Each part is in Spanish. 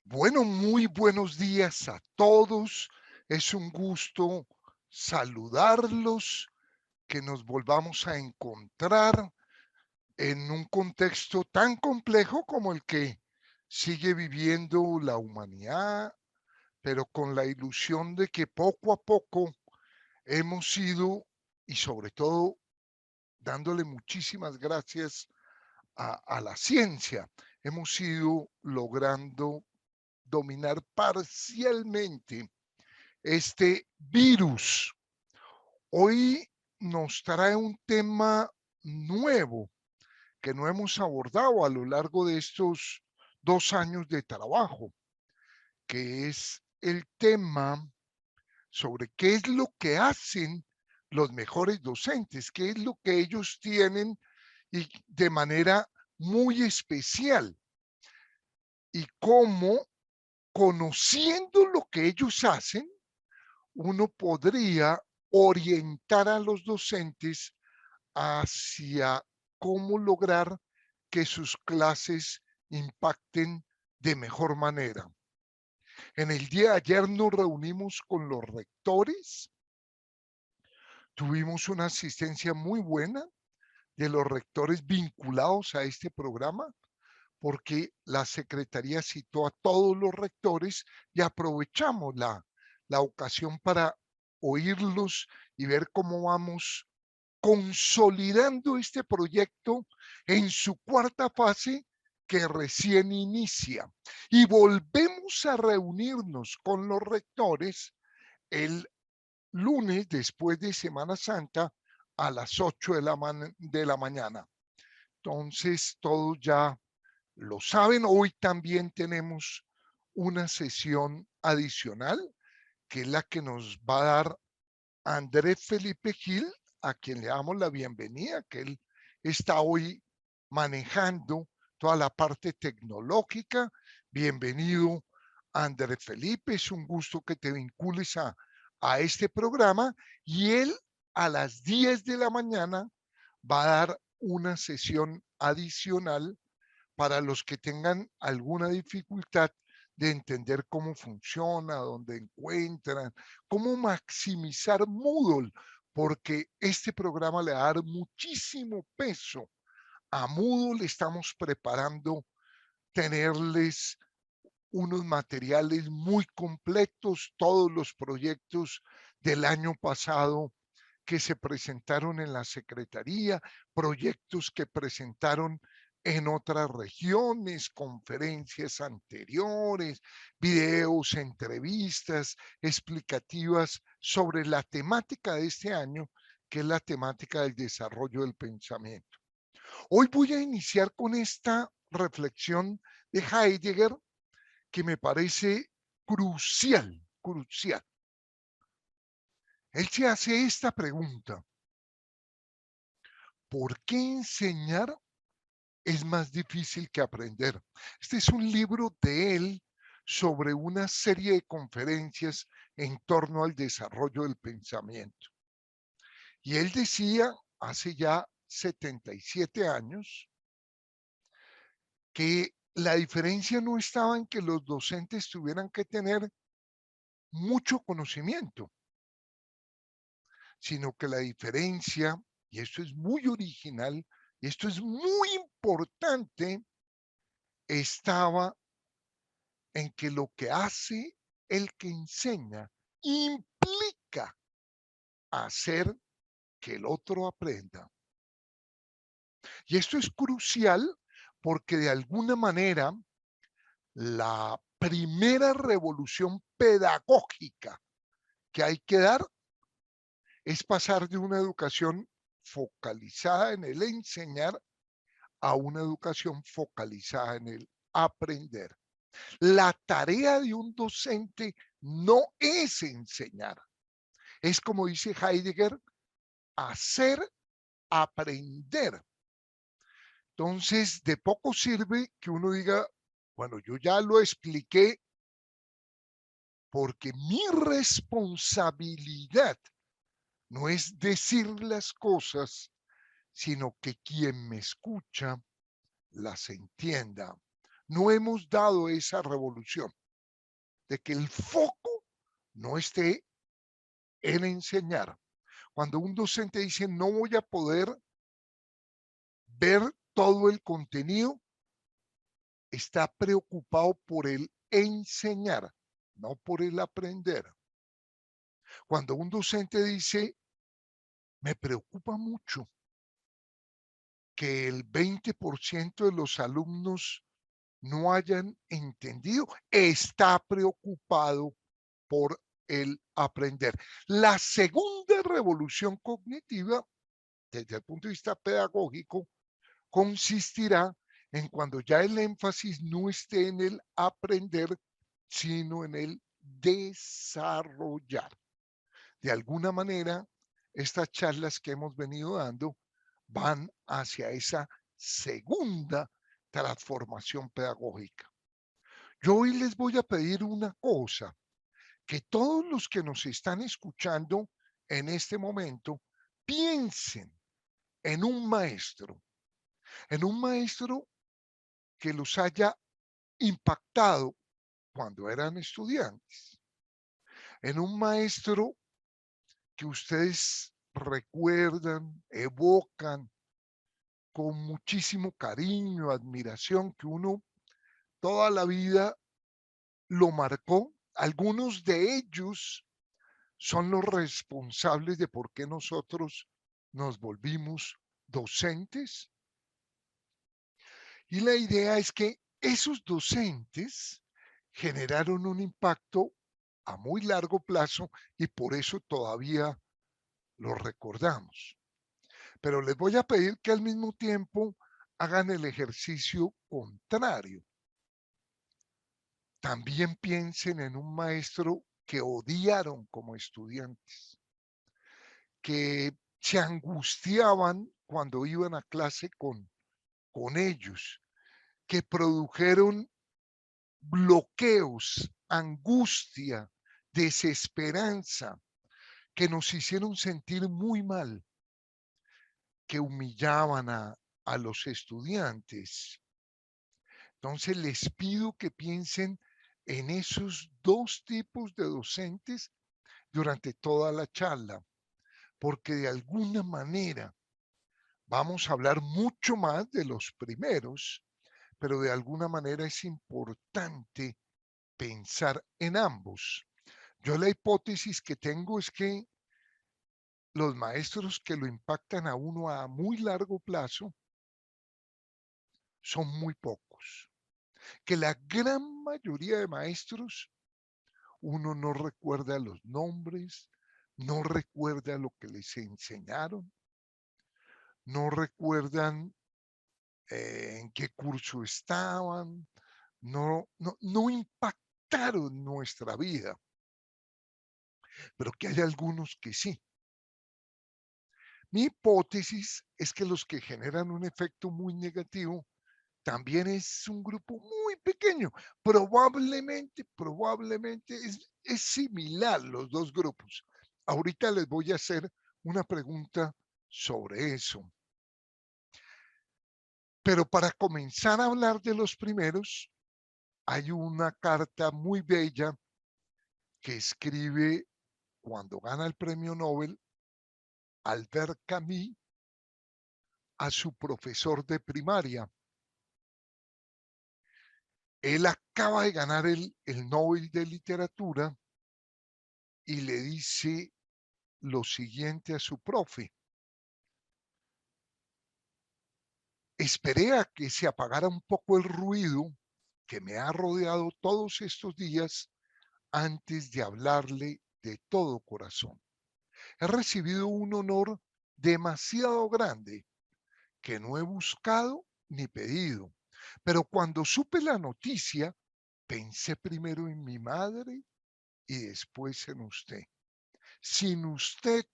Bueno, muy buenos días a todos. Es un gusto saludarlos, que nos volvamos a encontrar en un contexto tan complejo como el que sigue viviendo la humanidad, pero con la ilusión de que poco a poco hemos ido, y sobre todo dándole muchísimas gracias a la ciencia, hemos ido logrando dominar parcialmente este virus. Hoy nos trae un tema nuevo que no hemos abordado a lo largo de estos 2 años de trabajo, que es el tema sobre qué es lo que hacen los mejores docentes, qué es lo que ellos tienen y de manera muy especial, y cómo, conociendo lo que ellos hacen, uno podría orientar a los docentes hacia cómo lograr que sus clases impacten de mejor manera. En el día de ayer nos reunimos con los rectores, tuvimos una asistencia muy buena de los rectores vinculados a este programa, porque la Secretaría citó a todos los rectores y aprovechamos la ocasión para oírlos y ver cómo vamos consolidando este proyecto en su cuarta fase, que recién inicia. Y volvemos a reunirnos con los rectores el lunes después de Semana Santa a las 8 de la mañana. Entonces, todos ya lo saben. Hoy también tenemos una sesión adicional, que es la que nos va a dar Andrés Felipe Gil, a quien le damos la bienvenida, que él está hoy manejando toda la parte tecnológica. Bienvenido, Andrés Felipe, es un gusto que te vincules a este programa, y él a las 10 de la mañana va a dar una sesión adicional para los que tengan alguna dificultad de entender cómo funciona, dónde encuentran, cómo maximizar Moodle, porque este programa le va a dar muchísimo peso a Moodle. Estamos preparando tenerles unos materiales muy completos, todos los proyectos del año pasado que se presentaron en la Secretaría, proyectos que presentaron en otras regiones, conferencias anteriores, videos, entrevistas explicativas sobre la temática de este año, que es la temática del desarrollo del pensamiento. Hoy voy a iniciar con esta reflexión de Heidegger, que me parece crucial, crucial. Él se hace esta pregunta: ¿por qué enseñar es más difícil que aprender? Este es un libro de él sobre una serie de conferencias en torno al desarrollo del pensamiento. Y él decía, hace ya 77 años, que la diferencia no estaba en que los docentes tuvieran que tener mucho conocimiento, sino que la diferencia, y esto es muy original, y esto es muy importante, estaba en que lo que hace el que enseña implica hacer que el otro aprenda. Y esto es crucial porque de alguna manera la primera revolución pedagógica que hay que dar es pasar de una educación focalizada en el enseñar a una educación focalizada en el aprender. La tarea de un docente no es enseñar, es, como dice Heidegger, hacer aprender. Entonces, de poco sirve que uno diga, bueno, yo ya lo expliqué porque mi responsabilidad no es decir las cosas, sino que quien me escucha las entienda. No hemos dado esa revolución de que el foco no esté en enseñar. Cuando un docente dice no voy a poder ver todo el contenido, está preocupado por el enseñar, no por el aprender. Cuando un docente dice me preocupa mucho que el 20% de los alumnos no hayan entendido, está preocupado por el aprender. La segunda revolución cognitiva, desde el punto de vista pedagógico, consistirá en cuando ya el énfasis no esté en el aprender, sino en el desarrollar. De alguna manera, estas charlas que hemos venido dando van hacia esa segunda transformación pedagógica. Yo hoy les voy a pedir una cosa, que todos los que nos están escuchando en este momento piensen en un maestro que los haya impactado cuando eran estudiantes, en un maestro que ustedes recuerdan, evocan con muchísimo cariño, admiración, que uno toda la vida lo marcó. Algunos de ellos son los responsables de por qué nosotros nos volvimos docentes. Y la idea es que esos docentes generaron un impacto a muy largo plazo y por eso todavía lo recordamos. Pero les voy a pedir que al mismo tiempo hagan el ejercicio contrario. También piensen en un maestro que odiaron como estudiantes, que se angustiaban cuando iban a clase con ellos, que produjeron bloqueos, angustia, desesperanza, que nos hicieron sentir muy mal, que humillaban a los estudiantes. Entonces les pido que piensen en esos dos tipos de docentes durante toda la charla, porque de alguna manera vamos a hablar mucho más de los primeros, pero de alguna manera es importante pensar en ambos. Yo la hipótesis que tengo es que los maestros que lo impactan a uno a muy largo plazo son muy pocos, que la gran mayoría de maestros uno no recuerda los nombres, no recuerda lo que les enseñaron, no recuerdan en qué curso estaban, no impactaron nuestra vida, pero que hay algunos que sí. Mi hipótesis es que los que generan un efecto muy negativo también es un grupo muy pequeño. Probablemente es similar los dos grupos. Ahorita les voy a hacer una pregunta sobre eso. Pero para comenzar a hablar de los primeros, hay una carta muy bella que escribe cuando gana el premio Nobel Albert Camus a su profesor de primaria. Él acaba de ganar el Nobel de Literatura y le dice lo siguiente a su profe. Esperé a que se apagara un poco el ruido que me ha rodeado todos estos días antes de hablarle de todo corazón. He recibido un honor demasiado grande que no he buscado ni pedido, pero cuando supe la noticia, pensé primero en mi madre y después en usted. Sin usted,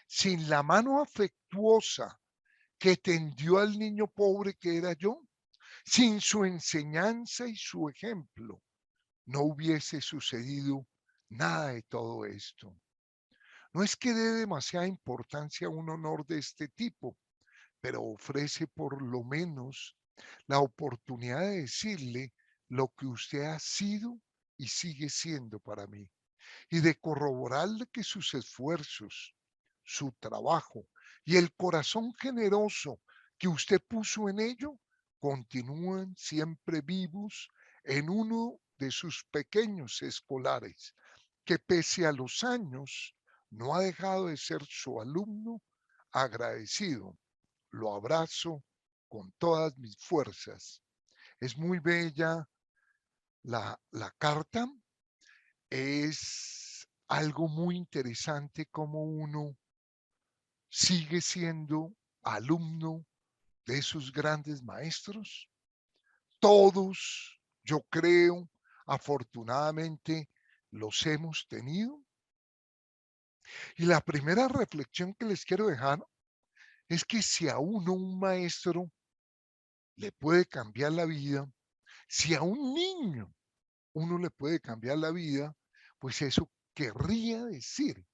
sin la mano afectuosa que tendió al niño pobre que era yo. Sin su enseñanza y su ejemplo, no hubiese sucedido nada de todo esto. No es que dé demasiada importancia a un honor de este tipo, pero ofrece por lo menos la oportunidad de decirle lo que usted ha sido y sigue siendo para mí, y de corroborarle que sus esfuerzos, su trabajo y el corazón generoso que usted puso en ello continúan siempre vivos en uno de sus pequeños escolares, que pese a los años no ha dejado de ser su alumno agradecido. Lo abrazo con todas mis fuerzas. Es muy bella la carta, es algo muy interesante como uno sigue siendo alumno de esos grandes maestros. Todos, yo creo, afortunadamente los hemos tenido. Y la primera reflexión que les quiero dejar es que si a uno un maestro le puede cambiar la vida, si a un niño uno le puede cambiar la vida, pues eso querría decir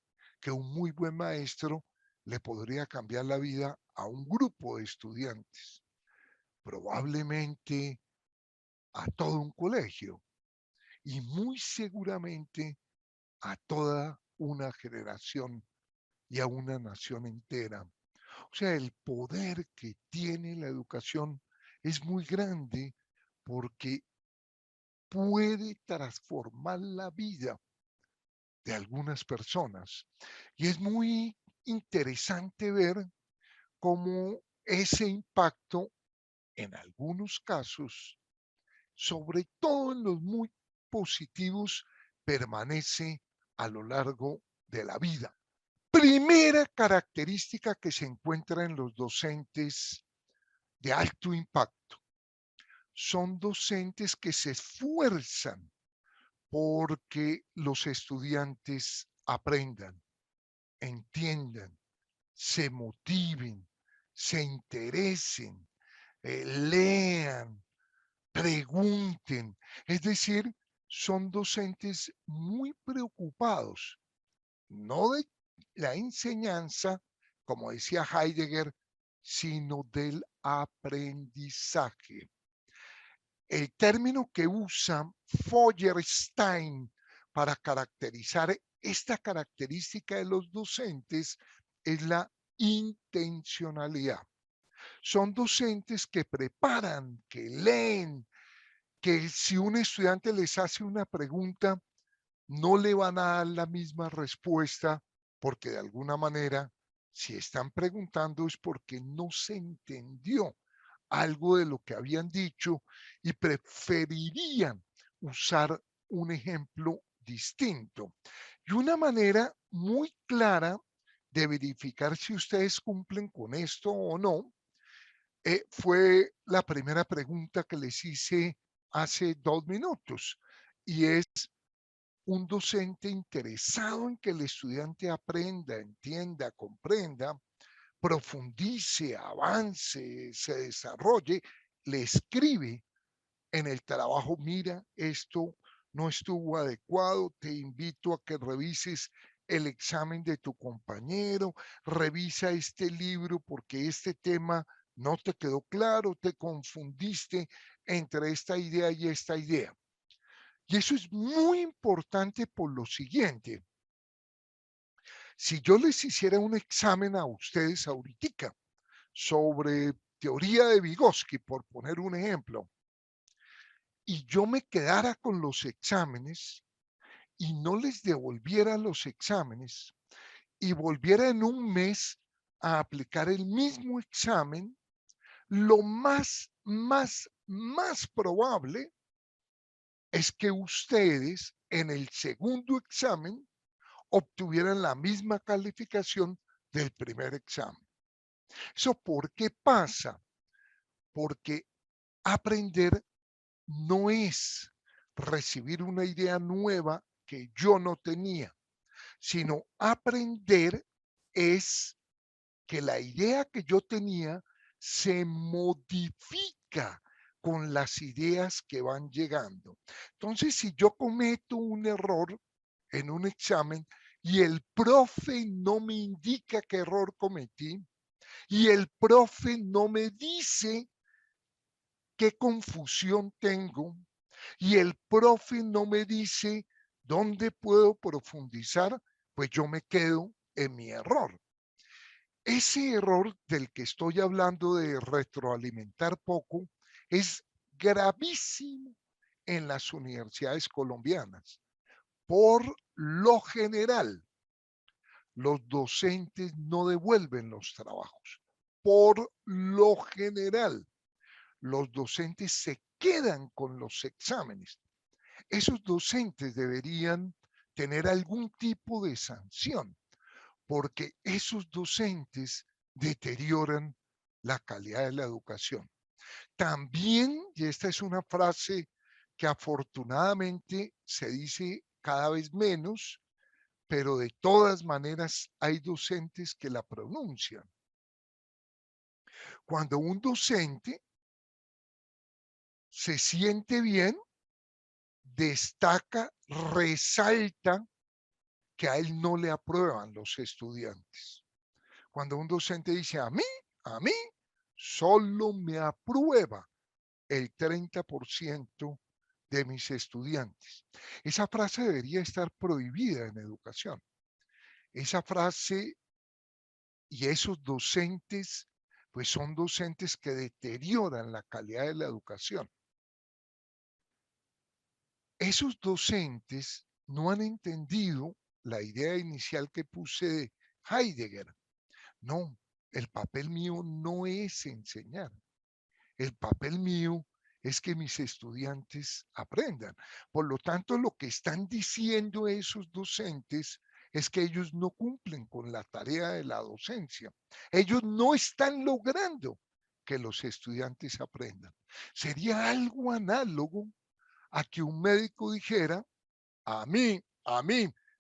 que un muy buen maestro le podría cambiar la vida a un grupo de estudiantes, probablemente a todo un colegio y muy seguramente a toda una generación y a una nación entera. O sea, el poder que tiene la educación es muy grande porque puede transformar la vida de algunas personas. Y es muy interesante ver cómo ese impacto, en algunos casos, sobre todo en los muy positivos, permanece a lo largo de la vida. Primera característica que se encuentra en los docentes de alto impacto. Son docentes que se esfuerzan porque los estudiantes aprendan, entiendan, se motiven, se interesen, lean, pregunten. Es decir, son docentes muy preocupados, no de la enseñanza, como decía Heidegger, sino del aprendizaje. El término que usa Feuerstein para caracterizar esta característica de los docentes es la intencionalidad. Son docentes que preparan, que leen, que si un estudiante les hace una pregunta, no le van a dar la misma respuesta porque de alguna manera, si están preguntando es porque no se entendió algo de lo que habían dicho y preferirían usar un ejemplo distinto. Y una manera muy clara de verificar si ustedes cumplen con esto o no, fue la primera pregunta que les hice hace 2 minutos, y es un docente interesado en que el estudiante aprenda, entienda, comprenda, profundice, avance, se desarrolle, le escribe en el trabajo: mira, esto no estuvo adecuado, te invito a que revises el examen de tu compañero, revisa este libro porque este tema no te quedó claro, te confundiste entre esta idea y esta idea. Y eso es muy importante por lo siguiente. Si yo les hiciera un examen a ustedes ahorita sobre teoría de Vygotsky, por poner un ejemplo, y yo me quedara con los exámenes y no les devolviera los exámenes y volviera en un mes a aplicar el mismo examen, lo más probable es que ustedes en el segundo examen obtuvieran la misma calificación del primer examen. ¿Eso por qué pasa? Porque aprender no es recibir una idea nueva que yo no tenía, sino aprender es que la idea que yo tenía se modifica con las ideas que van llegando. Entonces, si yo cometo un error en un examen y el profe no me indica qué error cometí y el profe no me dice qué confusión tengo y el profe no me dice dónde puedo profundizar, pues yo me quedo en mi error. Ese error del que estoy hablando de retroalimentar poco es gravísimo en las universidades colombianas. Por lo general, los docentes no devuelven los trabajos. Por lo general, los docentes se quedan con los exámenes. Esos docentes deberían tener algún tipo de sanción, porque esos docentes deterioran la calidad de la educación. También, y esta es una frase que afortunadamente se dice cada vez menos, pero de todas maneras hay docentes que la pronuncian. Cuando un docente se siente bien, destaca, resalta que a él no le aprueban los estudiantes. Cuando un docente dice a mí, solo me aprueba el 30% de mis estudiantes. Esa frase debería estar prohibida en educación. Esa frase y esos docentes, pues son docentes que deterioran la calidad de la educación. Esos docentes no han entendido la idea inicial que puse de Heidegger. No, el papel mío no es enseñar. El papel mío es que mis estudiantes aprendan. Por lo tanto, lo que están diciendo esos docentes es que ellos no cumplen con la tarea de la docencia. Ellos no están logrando que los estudiantes aprendan. Sería algo análogo a que un médico dijera, a mí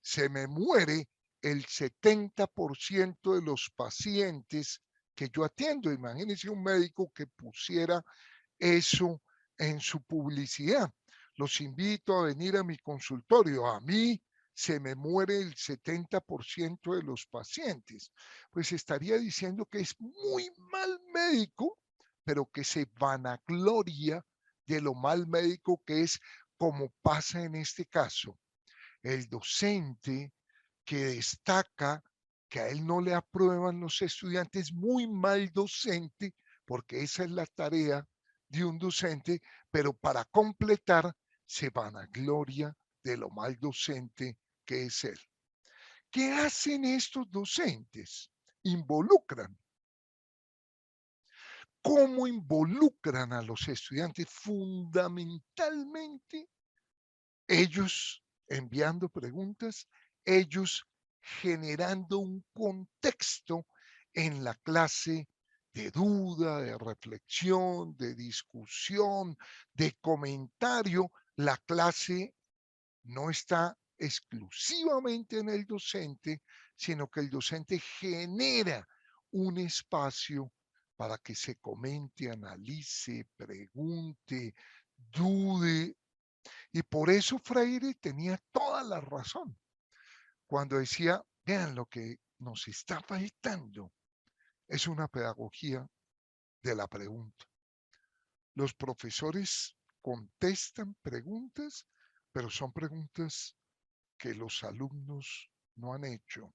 se me muere el 70% de los pacientes que yo atiendo. Imagínense un médico que pusiera eso en su publicidad. Los invito a venir a mi consultorio. A mí se me muere el 70% de los pacientes. Pues estaría diciendo que es muy mal médico, pero que se vanagloria de lo mal médico que es, como pasa en este caso. El docente que destaca que a él no le aprueban los estudiantes, muy mal docente, porque esa es la tarea de un docente, pero para completar se vanagloria de lo mal docente que es él. ¿Qué hacen estos docentes? Involucran. ¿Cómo involucran a los estudiantes? Fundamentalmente, ellos enviando preguntas, ellos generando un contexto en la clase de duda, de reflexión, de discusión, de comentario. La clase no está exclusivamente en el docente, sino que el docente genera un espacio para que se comente, analice, pregunte, dude. Y por eso Freire tenía toda la razón cuando decía, vean, lo que nos está faltando es una pedagogía de la pregunta. Los profesores contestan preguntas, pero son preguntas que los alumnos no han hecho.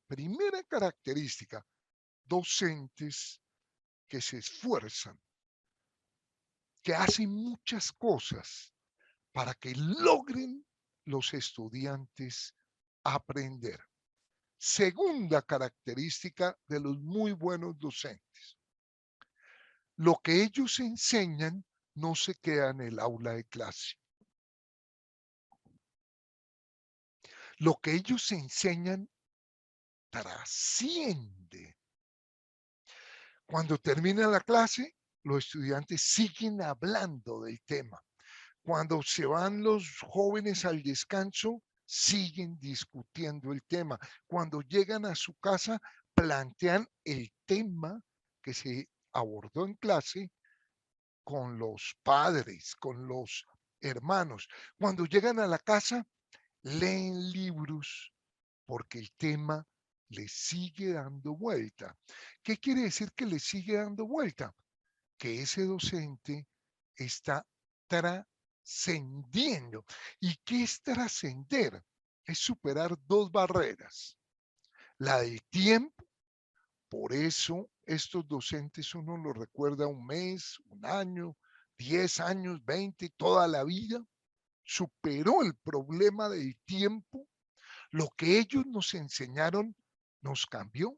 Primera característica, docentes que se esfuerzan, que hacen muchas cosas para que logren los estudiantes aprender. Segunda característica de los muy buenos docentes. Lo que ellos enseñan no se queda en el aula de clase. Lo que ellos enseñan trasciende. Cuando termina la clase, los estudiantes siguen hablando del tema. Cuando se van los jóvenes al descanso, siguen discutiendo el tema. Cuando llegan a su casa, plantean el tema que se abordó en clase con los padres, con los hermanos. Cuando llegan a la casa, leen libros porque el tema le sigue dando vuelta. ¿Qué quiere decir que le sigue dando vuelta? Que ese docente está trascendiendo. ¿Y qué es trascender? Es superar dos barreras. La del tiempo, por eso estos docentes uno los recuerda un mes, un año, 10 años, 20, toda la vida. Superó el problema del tiempo. Lo que ellos nos enseñaron nos cambió,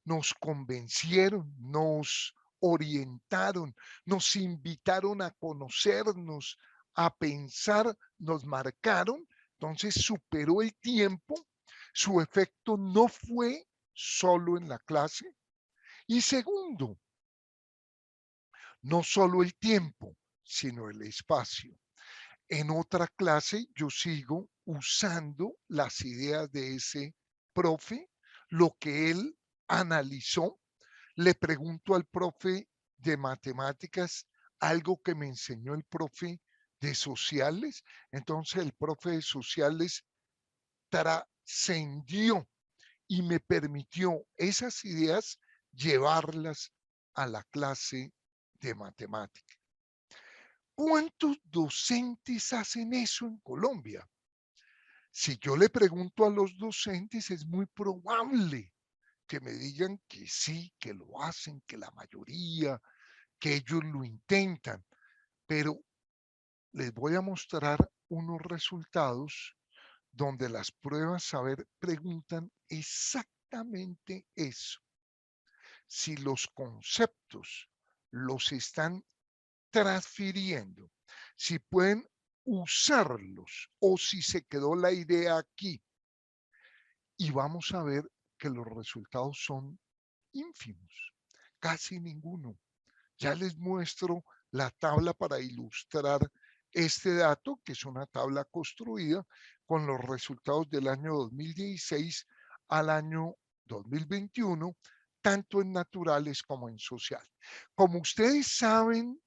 nos convencieron, nos orientaron, nos invitaron a conocernos, a pensar, nos marcaron. Entonces superó el tiempo. Su efecto no fue solo en la clase. Y segundo, no solo el tiempo, sino el espacio. En otra clase yo sigo usando las ideas de ese profe, lo que él analizó. Le pregunto al profe de matemáticas algo que me enseñó el profe de sociales. Entonces el profe de sociales trascendió y me permitió esas ideas llevarlas a la clase de matemáticas. ¿Cuántos docentes hacen eso en Colombia? Si yo le pregunto a los docentes, es muy probable que me digan que sí, que lo hacen, que la mayoría, que ellos lo intentan, pero les voy a mostrar unos resultados donde las pruebas saber preguntan exactamente eso. Si los conceptos los están transfiriendo, si pueden usarlos o si se quedó la idea aquí. Y vamos a ver que los resultados son ínfimos, casi ninguno. Ya les muestro la tabla para ilustrar este dato, que es una tabla construida con los resultados del año 2016 al año 2021, tanto en naturales como en social. Como ustedes saben,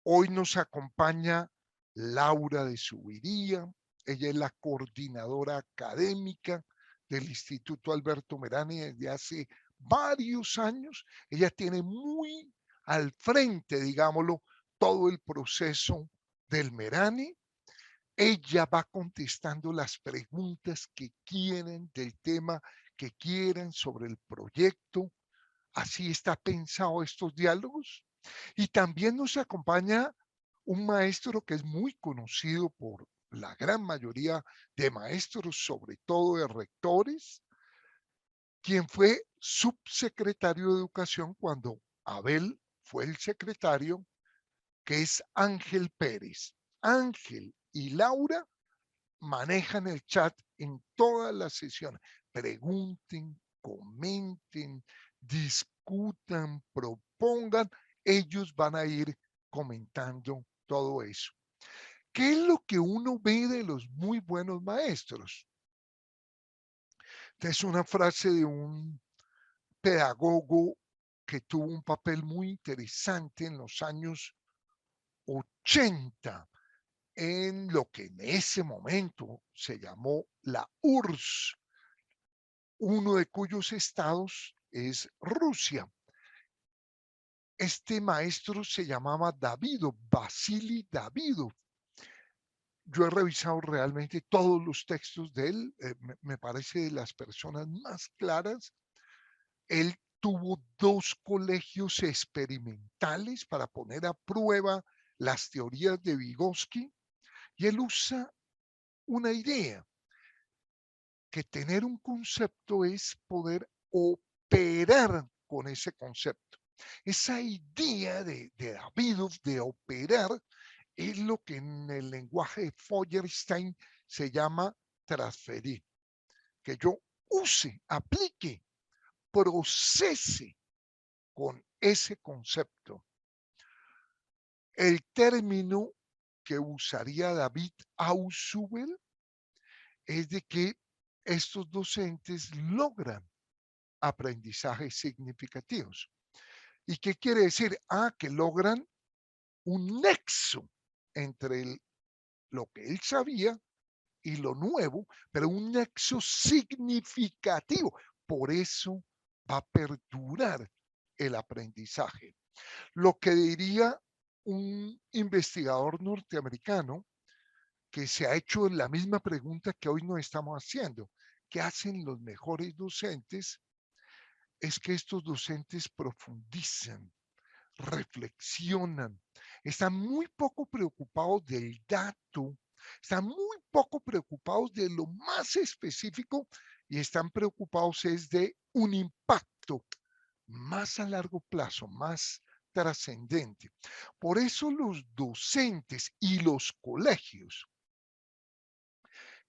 hoy nos acompaña Laura de Subiría. Ella es la coordinadora académica del Instituto Alberto Merani desde hace varios años. Ella tiene muy al frente, digámoslo, todo el proceso del Merani. Ella va contestando las preguntas que quieren del tema que quieran sobre el proyecto. Así está pensado estos diálogos. Y también nos acompaña un maestro que es muy conocido por la gran mayoría de maestros, sobre todo de rectores, quien fue subsecretario de Educación cuando Abel fue el secretario, que es Ángel Pérez. Ángel y Laura manejan el chat en todas las sesiones. Pregunten, comenten, discutan, propongan. Ellos van a ir comentando todo eso. ¿Qué es lo que uno ve de los muy buenos maestros? Es una frase de un pedagogo que tuvo un papel muy interesante en los años 80 en lo que en ese momento se llamó la URSS, uno de cuyos estados es Rusia. Este maestro se llamaba Davidov, Vasily Davidov. Yo he revisado realmente todos los textos de él, me parece de las personas más claras. Él tuvo dos colegios experimentales para poner a prueba las teorías de Vygotsky y él usa una idea, que tener un concepto es poder operar con ese concepto. Esa idea de Davidov de operar es lo que en el lenguaje de Feuerstein se llama transferir. Que yo use, aplique, procese con ese concepto. El término que usaría David Ausubel es de que estos docentes logran aprendizajes significativos. ¿Y qué quiere decir? Ah, que logran un nexo entre lo que él sabía y lo nuevo, pero un nexo significativo. Por eso va a perdurar el aprendizaje. Lo que diría un investigador norteamericano que se ha hecho la misma pregunta que hoy nos estamos haciendo. ¿Qué hacen los mejores docentes? Es que estos docentes profundizan, reflexionan, están muy poco preocupados del dato, están muy poco preocupados de lo más específico y están preocupados es de un impacto más a largo plazo, más trascendente. Por eso los docentes y los colegios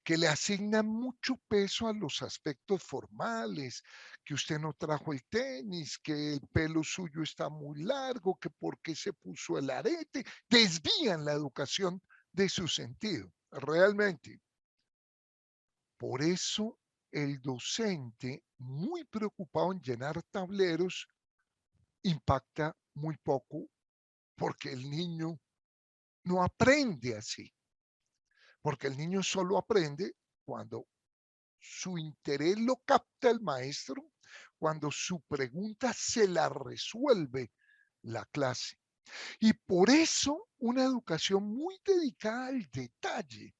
que le asignan mucho peso a los aspectos formales, que usted no trajo el tenis, que el pelo suyo está muy largo, que por qué se puso el arete, desvían la educación de su sentido, realmente. Por eso el docente, muy preocupado en llenar tableros, impacta muy poco porque el niño no aprende así, porque el niño solo aprende cuando su interés lo capta el maestro, cuando su pregunta se la resuelve la clase. Y por eso una educación muy dedicada al detalle,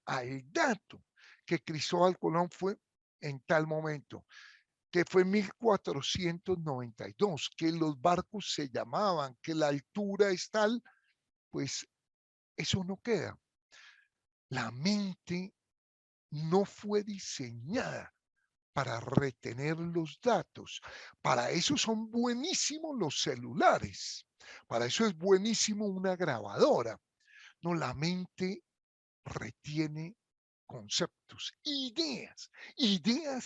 al dato, que Cristóbal Colón fue en tal momento, que fue 1492, que los barcos se llamaban, que la altura es tal, pues eso no queda. La mente no fue diseñada para retener los datos. Para eso son buenísimos los celulares. Para eso es buenísimo una grabadora. No, la mente retiene conceptos, ideas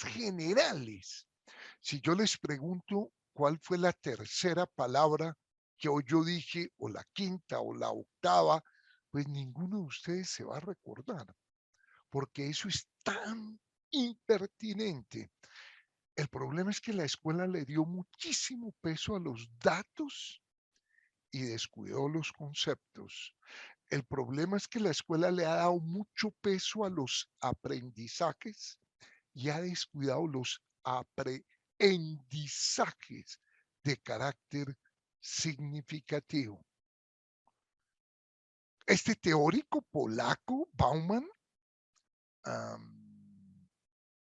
generales. Si yo les pregunto cuál fue la tercera palabra que hoy yo dije, o la quinta, o la octava, pues ninguno de ustedes se va a recordar, porque eso es tan impertinente. El problema es que la escuela le dio muchísimo peso a los datos y descuidó los conceptos. El problema es que la escuela le ha dado mucho peso a los aprendizajes y ha descuidado los aprendizajes de carácter significativo. Este teórico polaco, Bauman,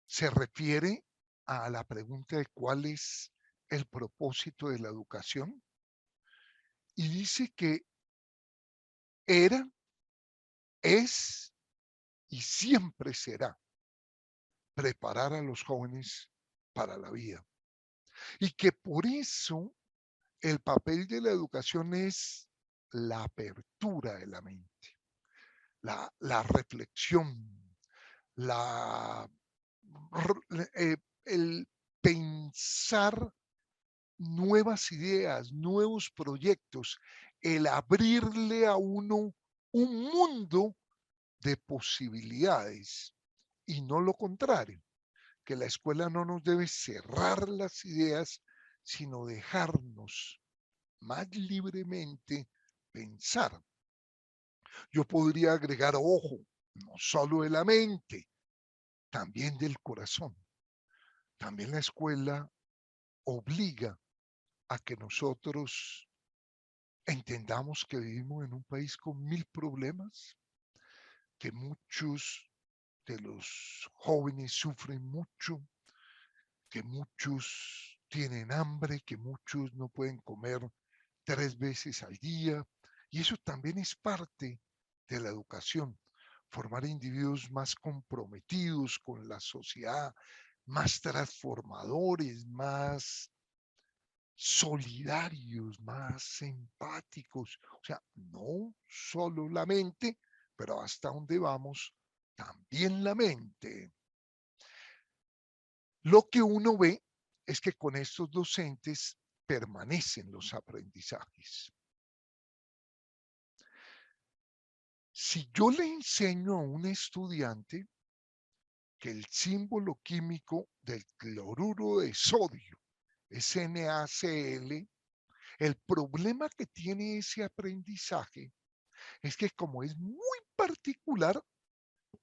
se refiere a la pregunta de cuál es el propósito de la educación y dice que era, es y siempre será preparar a los jóvenes para la vida. Y que por eso el papel de la educación es la apertura de la mente, la reflexión, la, el pensar nuevas ideas, nuevos proyectos, el abrirle a uno un mundo de posibilidades y no lo contrario, que la escuela no nos debe cerrar las ideas, sino dejarnos más libremente pensar. Yo podría agregar, ojo, no solo de la mente, también del corazón. También la escuela obliga a que nosotros entendamos que vivimos en un país con 1000 problemas, que muchos de los jóvenes sufren mucho, que muchos tienen hambre, que muchos no pueden comer 3 veces al día. Y eso también es parte de la educación, formar individuos más comprometidos con la sociedad, más transformadores, más solidarios, más empáticos. O sea, no solo la mente, pero hasta donde vamos, también la mente. Lo que uno ve es que con estos docentes permanecen los aprendizajes. Si yo le enseño a un estudiante que el símbolo químico del cloruro de sodio es NaCl, El problema que tiene ese aprendizaje es que como es muy particular,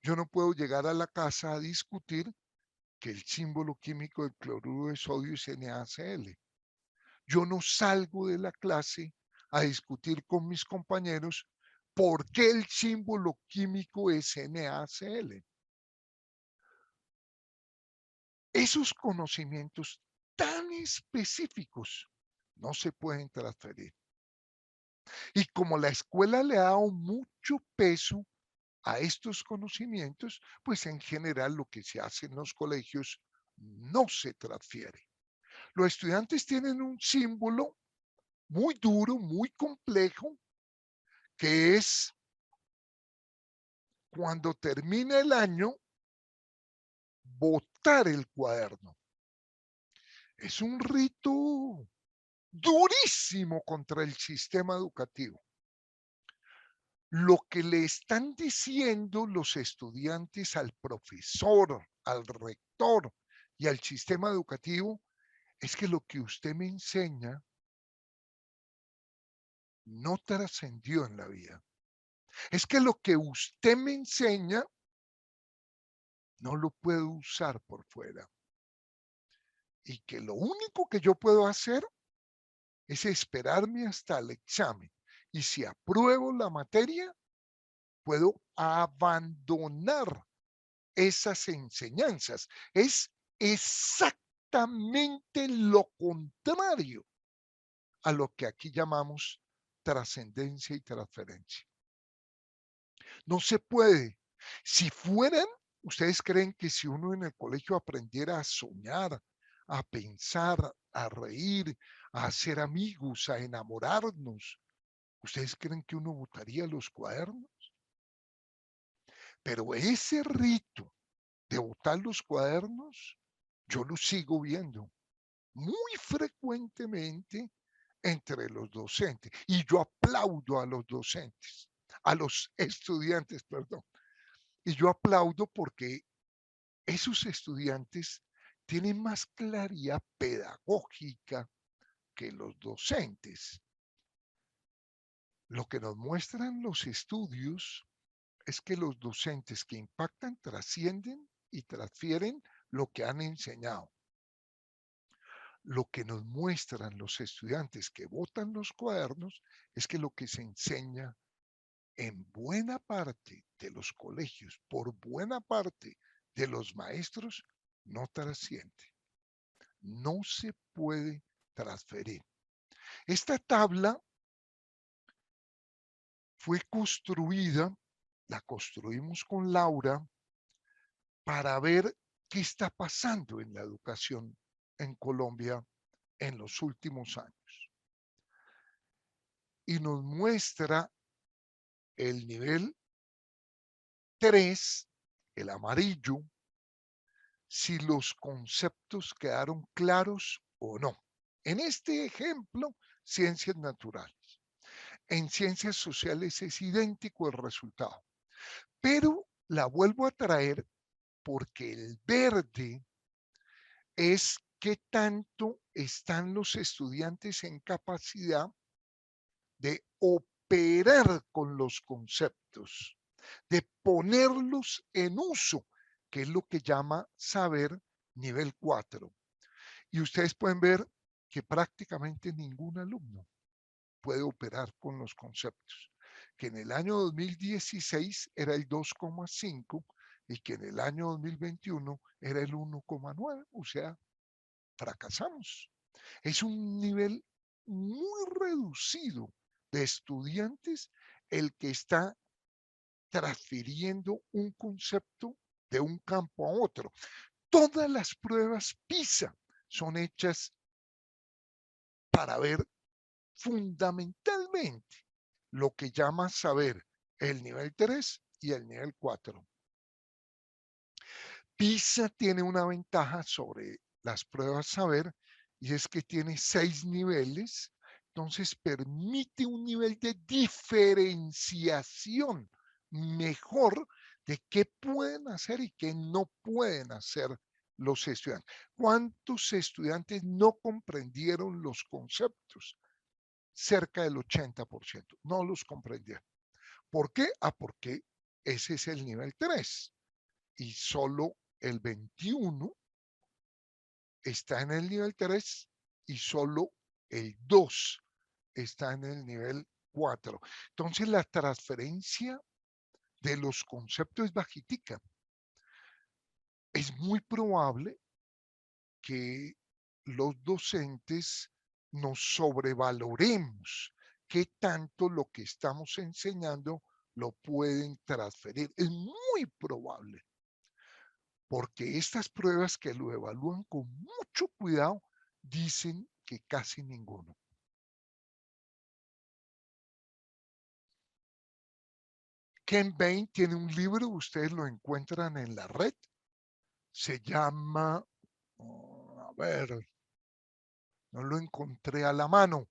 yo no puedo llegar a la casa a discutir que el símbolo químico del cloruro de sodio es NaCl. Yo no salgo de la clase a discutir con mis compañeros por qué el símbolo químico es NaCl. Esos conocimientos tan específicos no se pueden transferir. Y como la escuela le ha dado mucho peso a estos conocimientos, pues en general lo que se hace en los colegios no se transfiere. Los estudiantes tienen un símbolo muy duro, muy complejo, que es cuando termina el año, botar el cuaderno. Es un rito durísimo contra el sistema educativo. Lo que le están diciendo los estudiantes al profesor, al rector y al sistema educativo es que lo que usted me enseña no trascendió en la vida. Es que lo que usted me enseña no lo puedo usar por fuera. Y que lo único que yo puedo hacer es esperarme hasta el examen. Y si apruebo la materia, puedo abandonar esas enseñanzas. Es exactamente lo contrario a lo que aquí llamamos trascendencia y transferencia. No se puede. Si fueran, ¿ustedes creen que si uno en el colegio aprendiera a soñar, a pensar, a reír, a hacer amigos, a enamorarnos, ¿ustedes creen que uno botaría los cuadernos? Pero ese rito de botar los cuadernos, yo lo sigo viendo muy frecuentemente entre los docentes. Y yo aplaudo a los docentes, a los estudiantes, perdón. Y yo aplaudo porque esos estudiantes tienen más claridad pedagógica que los docentes. Lo que nos muestran los estudios es que los docentes que impactan trascienden y transfieren lo que han enseñado. Lo que nos muestran los estudiantes que botan los cuadernos es que lo que se enseña en buena parte de los colegios, por buena parte de los maestros, no trasciende, no se puede transferir. Esta tabla fue construida, la construimos con Laura para ver qué está pasando en la educación en Colombia en los últimos años. Y nos muestra el nivel 3, el amarillo, si los conceptos quedaron claros o no. En este ejemplo, ciencias naturales. En ciencias sociales es idéntico el resultado. Pero la vuelvo a traer porque el verde es qué tanto están los estudiantes en capacidad de operar con los conceptos, de ponerlos en uso, que es lo que llama saber nivel 4. Y ustedes pueden ver que prácticamente ningún alumno puede operar con los conceptos, que en el año 2016 era el 2,5 y que en el año 2021 era el 1,9, o sea, fracasamos. Es un nivel muy reducido de estudiantes el que está transfiriendo un concepto de un campo a otro. Todas las pruebas PISA son hechas para ver fundamentalmente lo que llama saber el nivel 3 y el nivel 4. PISA tiene una ventaja sobre las pruebas saber y es que tiene 6 niveles, entonces permite un nivel de diferenciación mejor de qué pueden hacer y qué no pueden hacer los estudiantes. ¿Cuántos estudiantes no comprendieron los conceptos? cerca del 80%. No los comprendían. ¿Por qué? Porque ese es el nivel 3 y solo el 21 está en el nivel 3 y solo el 2 está en el nivel 4. Entonces la transferencia de los conceptos es bajitica. Es muy probable que los docentes nos sobrevaloremos qué tanto lo que estamos enseñando lo pueden transferir. Es muy probable, porque estas pruebas que lo evalúan con mucho cuidado dicen que casi ninguno. Ken Bain tiene un libro, ustedes lo encuentran en la red, se llama, a ver, no lo encontré a la mano,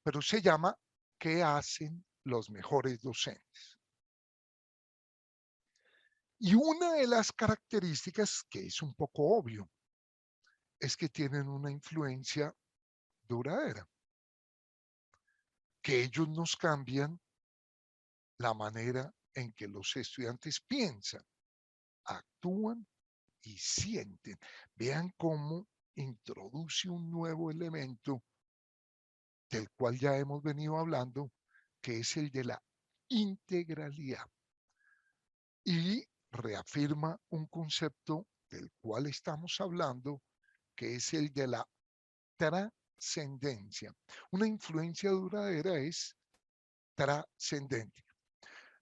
pero se llama ¿Qué hacen los mejores docentes? Y una de las características, que es un poco obvio, es que tienen una influencia duradera, que ellos nos cambian la manera en que los estudiantes piensan, actúan y sienten. Vean cómo introduce un nuevo elemento del cual ya hemos venido hablando, que es el de la integralidad. Y reafirma un concepto del cual estamos hablando, que es el de la trascendencia. Una influencia duradera es trascendente.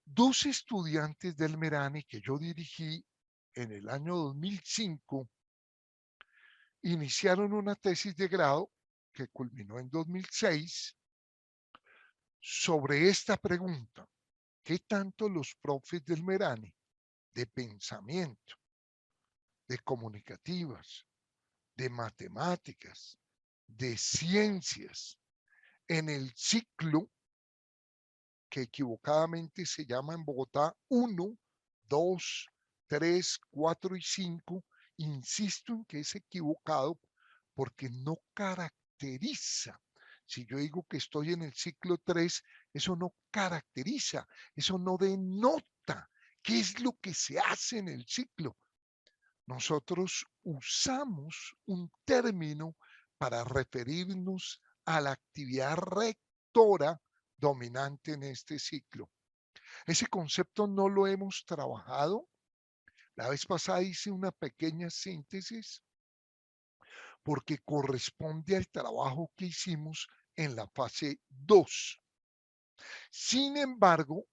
Dos estudiantes del Merani que yo dirigí en el año 2005 iniciaron una tesis de grado que culminó en 2006 sobre esta pregunta: ¿qué tanto los profes del Merani de pensamiento, de comunicativas, de matemáticas, de ciencias, en el ciclo que equivocadamente se llama en Bogotá 1, 2, 3, 4 y 5, insisto en que es equivocado porque no caracteriza. Si yo digo que estoy en el ciclo 3, eso no caracteriza, eso no denota qué es lo que se hace en el ciclo. Nosotros usamos un término para referirnos a la actividad rectora dominante en este ciclo. Ese concepto no lo hemos trabajado. La vez pasada hice una pequeña síntesis porque corresponde al trabajo que hicimos en la fase 2. Sin embargo,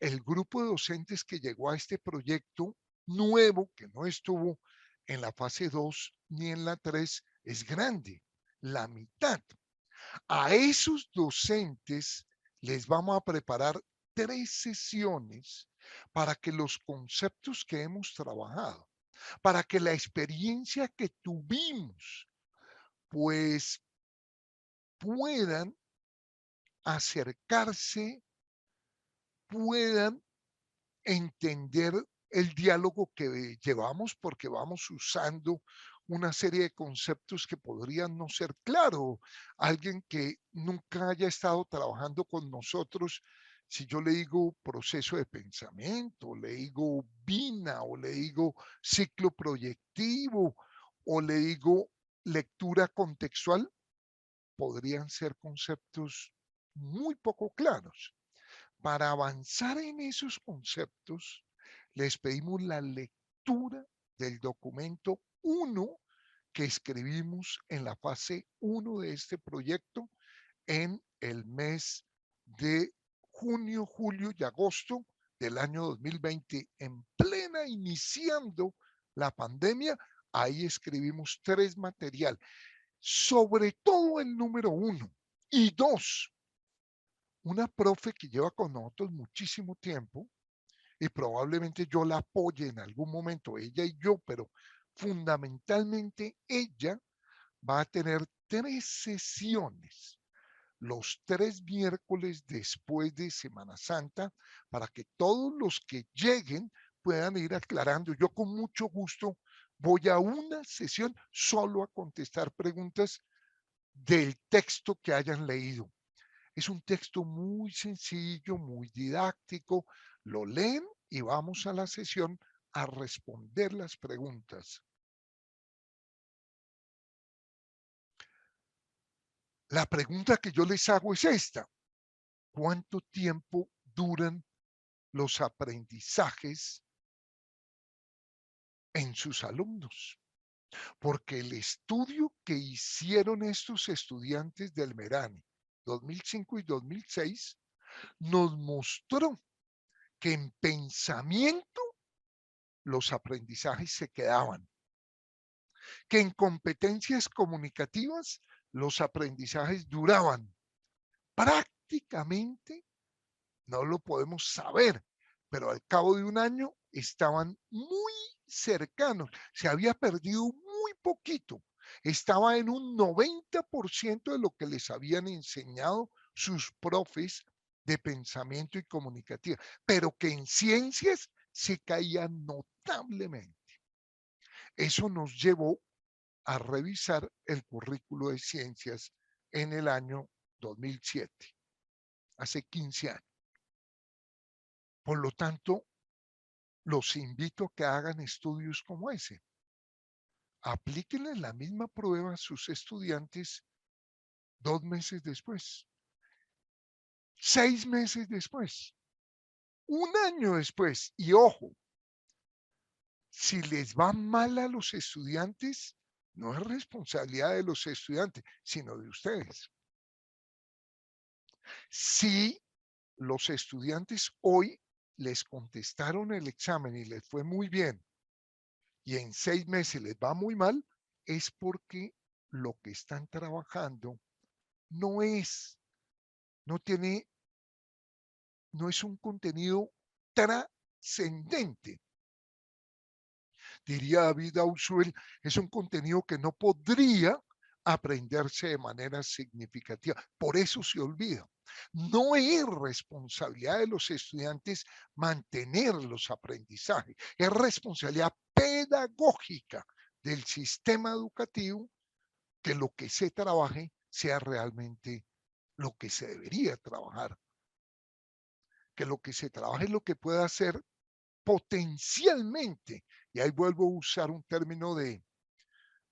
el grupo de docentes que llegó a este proyecto nuevo, que no estuvo en la fase 2 ni en la 3, es grande, la mitad. A esos docentes les vamos a preparar 3 sesiones para que los conceptos que hemos trabajado, para que la experiencia que tuvimos, pues puedan acercarse, puedan entender el diálogo que llevamos, porque vamos usando una serie de conceptos que podrían no ser claros. Alguien que nunca haya estado trabajando con nosotros, si yo le digo proceso de pensamiento, le digo BINA, o le digo ciclo proyectivo, o le digo lectura contextual, podrían ser conceptos muy poco claros. Para avanzar en esos conceptos, les pedimos la lectura del documento 1 que escribimos en la fase 1 de este proyecto en el mes de junio, julio y agosto del año 2020, en plena iniciando la pandemia. Ahí escribimos 3 material, sobre todo el número 1 y 2. Una profe que lleva con nosotros muchísimo tiempo y probablemente yo la apoye en algún momento, ella y yo, pero fundamentalmente ella va a tener 3 sesiones los 3 miércoles después de Semana Santa para que todos los que lleguen puedan ir aclarando. Yo con mucho gusto voy a una sesión solo a contestar preguntas del texto que hayan leído. Es un texto muy sencillo, muy didáctico. Lo leen y vamos a la sesión a responder las preguntas. La pregunta que yo les hago es esta: ¿cuánto tiempo duran los aprendizajes en sus alumnos? Porque el estudio que hicieron estos estudiantes del Merani 2005 y 2006 nos mostró que en pensamiento los aprendizajes se quedaban, que en competencias comunicativas los aprendizajes duraban. Prácticamente no lo podemos saber, pero al cabo de un año estaban muy cercanos. Se había perdido muy poquito. Estaba en un 90% de lo que les habían enseñado sus profes de pensamiento y comunicativa, pero que en ciencias se caía notablemente. Eso nos llevó a revisar el currículo de ciencias en el año 2007, hace 15 años. Por lo tanto, los invito a que hagan estudios como ese. Aplíquenle la misma prueba a sus estudiantes 2 meses después, 6 meses después, un año después. Y ojo, si les va mal a los estudiantes, no es responsabilidad de los estudiantes, sino de ustedes. Si los estudiantes hoy les contestaron el examen y les fue muy bien, y en 6 meses les va muy mal, es porque lo que están trabajando no es, no tiene, no es un contenido trascendente. Diría David Ausubel, es un contenido que no podría aprenderse de manera significativa. Por eso se olvida. No es responsabilidad de los estudiantes mantener los aprendizajes, es responsabilidad pedagógica del sistema educativo que lo que se trabaje sea realmente lo que se debería trabajar, que lo que se trabaje es lo que pueda ser potencialmente, y ahí vuelvo a usar un término de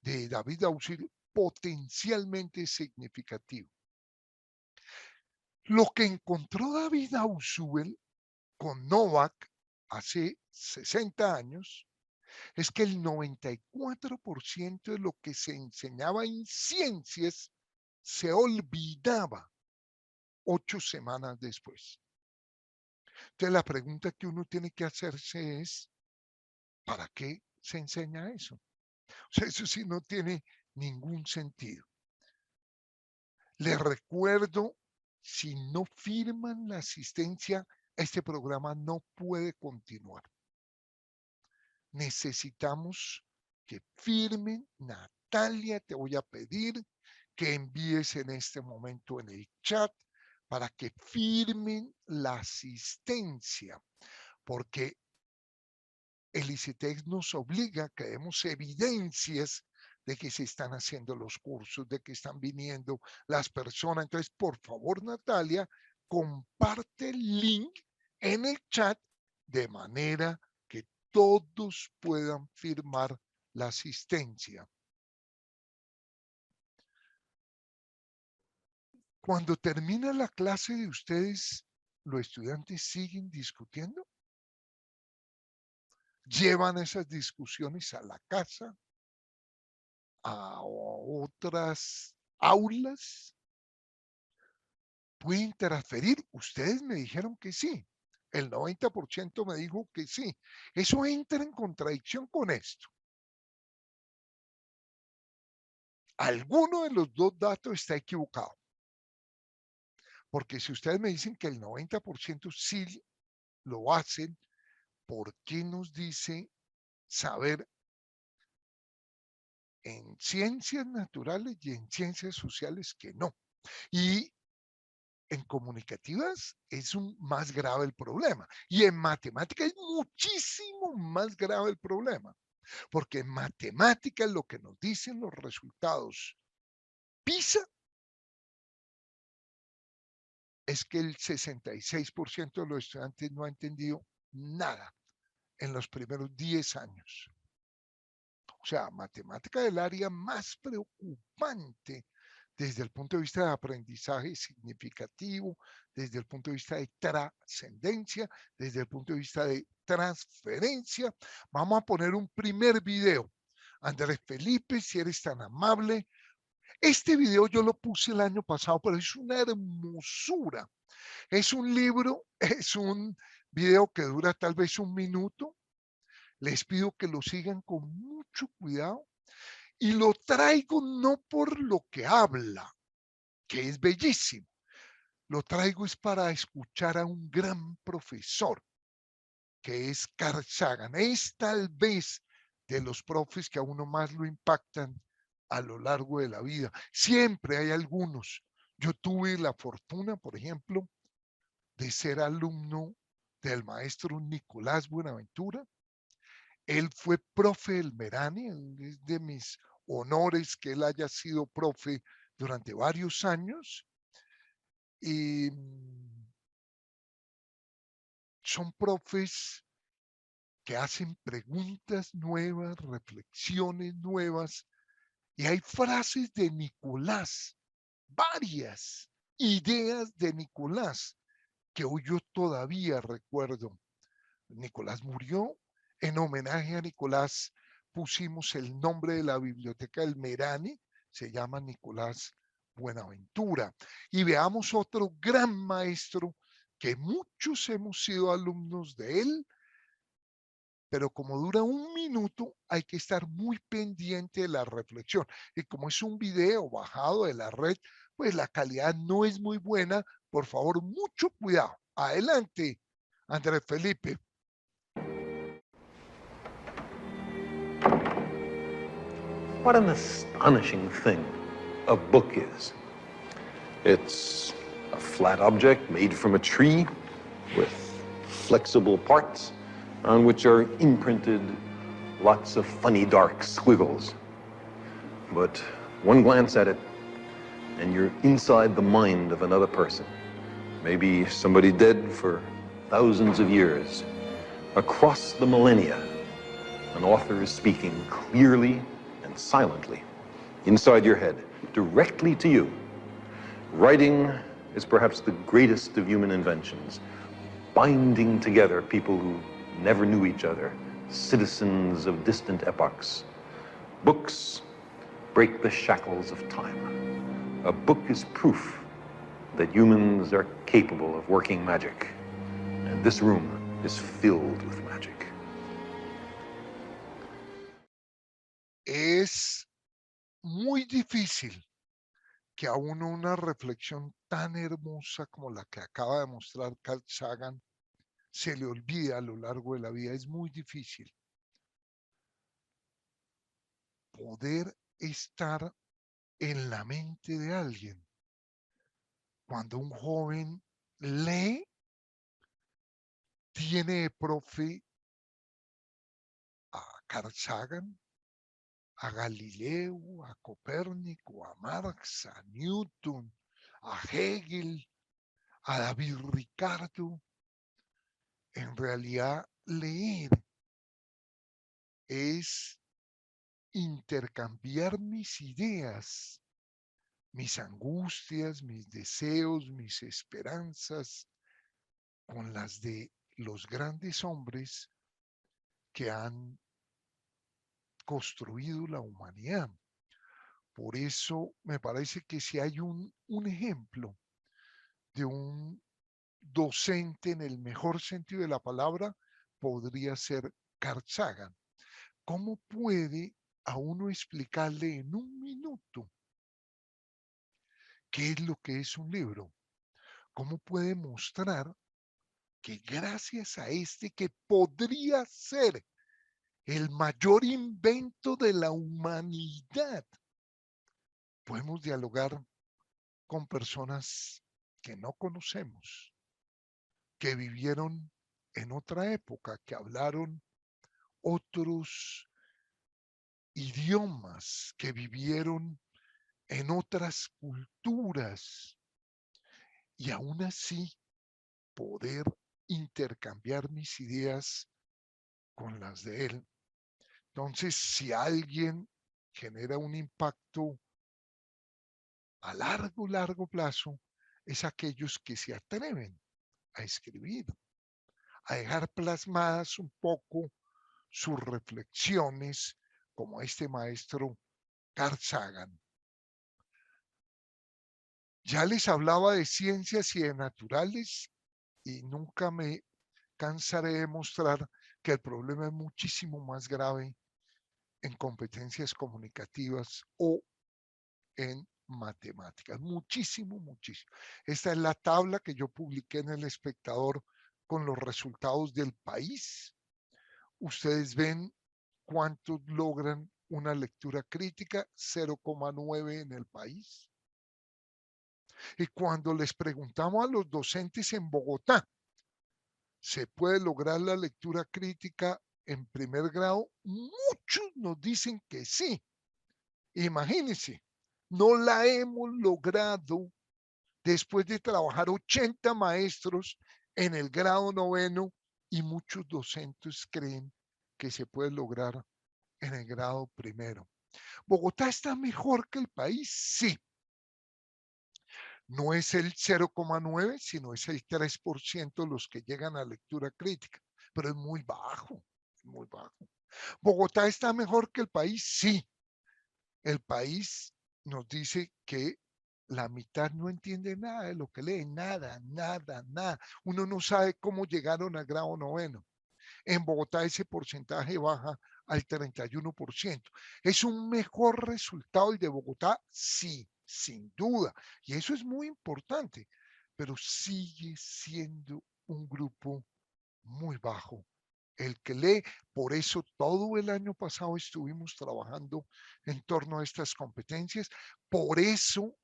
David Ausubel, potencialmente significativo. Lo que encontró David Ausubel con Novak hace 60 años es que el 94% de lo que se enseñaba en ciencias se olvidaba 8 semanas después. Entonces la pregunta que uno tiene que hacerse es, ¿para qué se enseña eso? O sea, eso sí no tiene ningún sentido. Les recuerdo, si no firman la asistencia, este programa no puede continuar. Necesitamos que firmen. Natalia, te voy a pedir que envíes en este momento en el chat para que firmen la asistencia, porque el ICETEX nos obliga a que demos evidencias de que se están haciendo los cursos, de que están viniendo las personas. Entonces, por favor, Natalia, comparte el link en el chat de manera que todos puedan firmar la asistencia. Cuando termina la clase de ustedes, ¿los estudiantes siguen discutiendo? ¿Llevan esas discusiones a la casa, a otras aulas? ¿Pueden transferir? Ustedes me dijeron que sí. El 90% me dijo que sí. Eso entra en contradicción con esto. Alguno de los dos datos está equivocado. Porque si ustedes me dicen que el 90% sí lo hacen, ¿por qué nos dice saber en ciencias naturales y en ciencias sociales que no? Y en comunicativas es más grave el problema. Y en matemáticas es muchísimo más grave el problema. Porque en matemáticas lo que nos dicen los resultados PISA es que el 66% de los estudiantes no ha entendido nada en los primeros 10 años. O sea, matemática del área más preocupante desde el punto de vista de aprendizaje significativo, desde el punto de vista de trascendencia, desde el punto de vista de transferencia. Vamos a poner un primer video. Andrés Felipe, si eres tan amable. Este video yo lo puse el año pasado, pero es una hermosura. Es un libro, es un video que dura tal vez un minuto. Les pido que lo sigan con mucho cuidado. Y lo traigo no por lo que habla, que es bellísimo. Lo traigo es para escuchar a un gran profesor, que es Carl Sagan. Es tal vez de los profes que a uno más lo impactan a lo largo de la vida. Siempre hay algunos. Yo tuve la fortuna, por ejemplo, de ser alumno del maestro Nicolás Buenaventura. Él fue profe del Merani, es de mis honores que él haya sido profe durante varios años. Y son profes que hacen preguntas nuevas, reflexiones nuevas, y hay frases de Nicolás, varias ideas de Nicolás que hoy yo todavía recuerdo. Nicolás murió. En homenaje a Nicolás pusimos el nombre de la biblioteca del Merani, se llama Nicolás Buenaventura. Y veamos otro gran maestro que muchos hemos sido alumnos de él, pero como dura un minuto hay que estar muy pendiente de la reflexión. Y como es un video bajado de la red, pues la calidad no es muy buena. Por favor, mucho cuidado. Adelante, Andrés Felipe. What an astonishing thing a book is. It's a flat object made from a tree with flexible parts on which are imprinted lots of funny dark squiggles. But one glance at it and you're inside the mind of another person. Maybe somebody dead for thousands of years. Across the millennia, an author is speaking clearly and silently, inside your head, directly to you. Writing is perhaps the greatest of human inventions, binding together people who never knew each other, citizens of distant epochs. Books break the shackles of time. A book is proof that humans are capable of working magic, and this room is filled with magic. Es muy difícil que a uno una reflexión tan hermosa como la que acaba de mostrar Carl Sagan se le olvide a lo largo de la vida. Es muy difícil poder estar en la mente de alguien. Cuando un joven lee, tiene de profe a Carl Sagan, a Galileo, a Copérnico, a Marx, a Newton, a Hegel, a David Ricardo. En realidad, leer es intercambiar mis ideas, mis angustias, mis deseos, mis esperanzas, con las de los grandes hombres que han construido la humanidad. Por eso me parece que si hay un ejemplo de un docente en el mejor sentido de la palabra, podría ser Carl Sagan. ¿Cómo puede a uno explicarle en un minuto qué es lo que es un libro? ¿Cómo puede mostrar que gracias a este que podría ser el mayor invento de la humanidad, podemos dialogar con personas que no conocemos, que vivieron en otra época, que hablaron otros idiomas, que vivieron en otras culturas y aún así poder intercambiar mis ideas con las de él. Entonces, si alguien genera un impacto a largo plazo, es aquellos que se atreven a escribir, a dejar plasmadas un poco sus reflexiones, como este maestro Carl Sagan. Ya les hablaba de ciencias y de naturales y nunca me cansaré de mostrar que el problema es muchísimo más grave en competencias comunicativas o en matemáticas. Muchísimo. Esta es la tabla que yo publiqué en El Espectador con los resultados del país. Ustedes ven cuántos logran una lectura crítica, 0,9 en el país. Y cuando les preguntamos a los docentes en Bogotá, ¿se puede lograr la lectura crítica en primer grado? Muchos nos dicen que sí. Imagínense, no la hemos logrado después de trabajar 80 maestros en el grado noveno y muchos docentes creen que se puede lograr en el grado primero. ¿Bogotá está mejor que el país? Sí. No es el 0,9, sino es el 3% los que llegan a lectura crítica, pero es muy bajo, muy bajo. ¿Bogotá está mejor que el país? Sí. El país nos dice que la mitad no entiende nada de lo que lee, nada. Uno no sabe cómo llegaron al grado noveno. En Bogotá ese porcentaje baja al 31%. ¿Es un mejor resultado el de Bogotá? Sí, sin duda. Y eso es muy importante, pero sigue siendo un grupo muy bajo el que lee. Por eso todo el año pasado estuvimos trabajando en torno a estas competencias. Por eso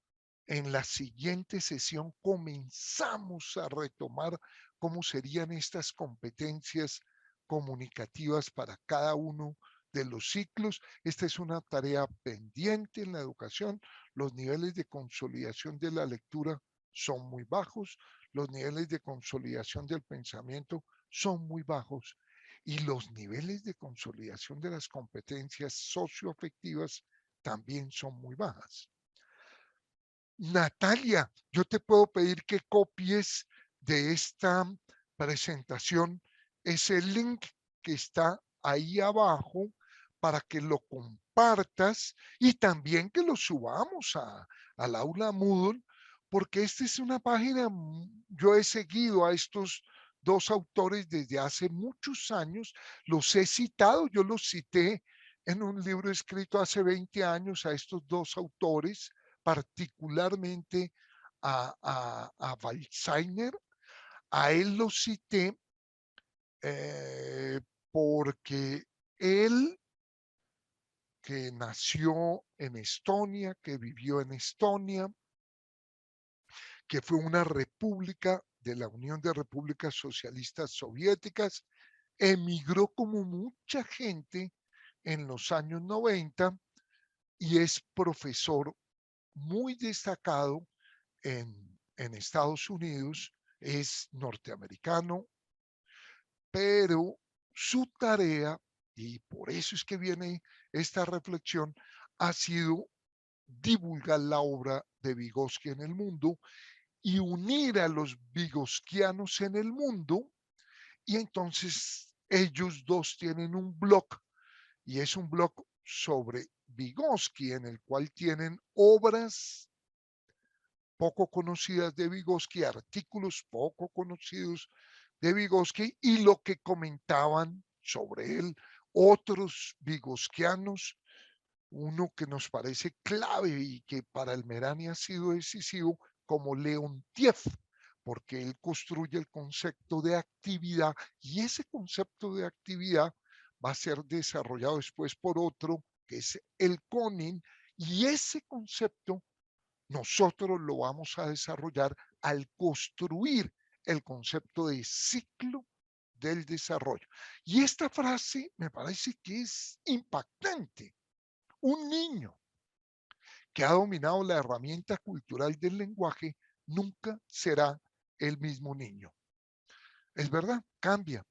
en la siguiente sesión comenzamos a retomar cómo serían estas competencias comunicativas para cada uno de los ciclos. Esta es una tarea pendiente en la educación. Los niveles de consolidación de la lectura son muy bajos, los niveles de consolidación del pensamiento son muy bajos y los niveles de consolidación de las competencias socioafectivas también son muy bajas. Natalia, yo te puedo pedir que copies de esta presentación ese link que está ahí abajo para que lo compartas y también que lo subamos al aula Moodle, porque esta es una página, yo he seguido a estos dos autores desde hace muchos años, los he citado, yo los cité en un libro escrito hace 20 años a estos dos autores, particularmente a Waldseiner. A él lo cité porque él, que nació en Estonia, que vivió en Estonia, que fue una república de la Unión de Repúblicas Socialistas Soviéticas, emigró como mucha gente en los años 90 y es profesor muy destacado en Estados Unidos, es norteamericano, pero su tarea, y por eso es que viene esta reflexión, ha sido divulgar la obra de Vygotsky en el mundo y unir a los vygotskianos en el mundo, y entonces ellos dos tienen un blog, y es un blog sobre Vygotsky, en el cual tienen obras poco conocidas de Vygotsky, artículos poco conocidos de Vygotsky y lo que comentaban sobre él otros vygotskianos, uno que nos parece clave y que para el Merani ha sido decisivo, como Leontiev, porque él construye el concepto de actividad y ese concepto de actividad va a ser desarrollado después por otro, que es el Konin, y ese concepto nosotros lo vamos a desarrollar al construir el concepto de ciclo del desarrollo. Y esta frase me parece que es impactante. Un niño que ha dominado la herramienta cultural del lenguaje nunca será el mismo niño. Es verdad, cambia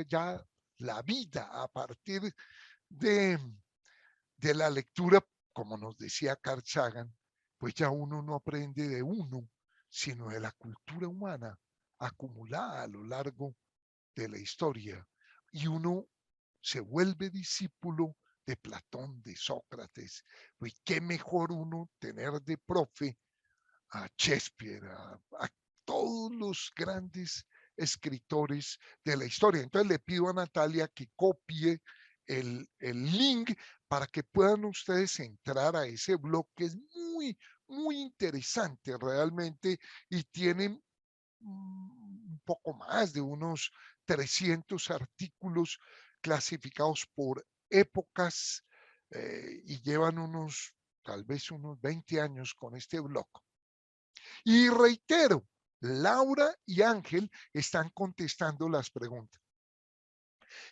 ya la vida a partir de, de la lectura, como nos decía Carl Sagan, pues ya uno no aprende de uno, sino de la cultura humana acumulada a lo largo de la historia. Y uno se vuelve discípulo de Platón, de Sócrates. Pues qué mejor uno tener de profe a Shakespeare, a todos los grandes escritores de la historia. Entonces le pido a Natalia que copie el link para que puedan ustedes entrar a ese blog que es muy interesante realmente y tienen un poco más de unos 300 artículos clasificados por épocas y llevan tal vez unos 20 años con este blog. Y reitero, Laura y Ángel están contestando las preguntas.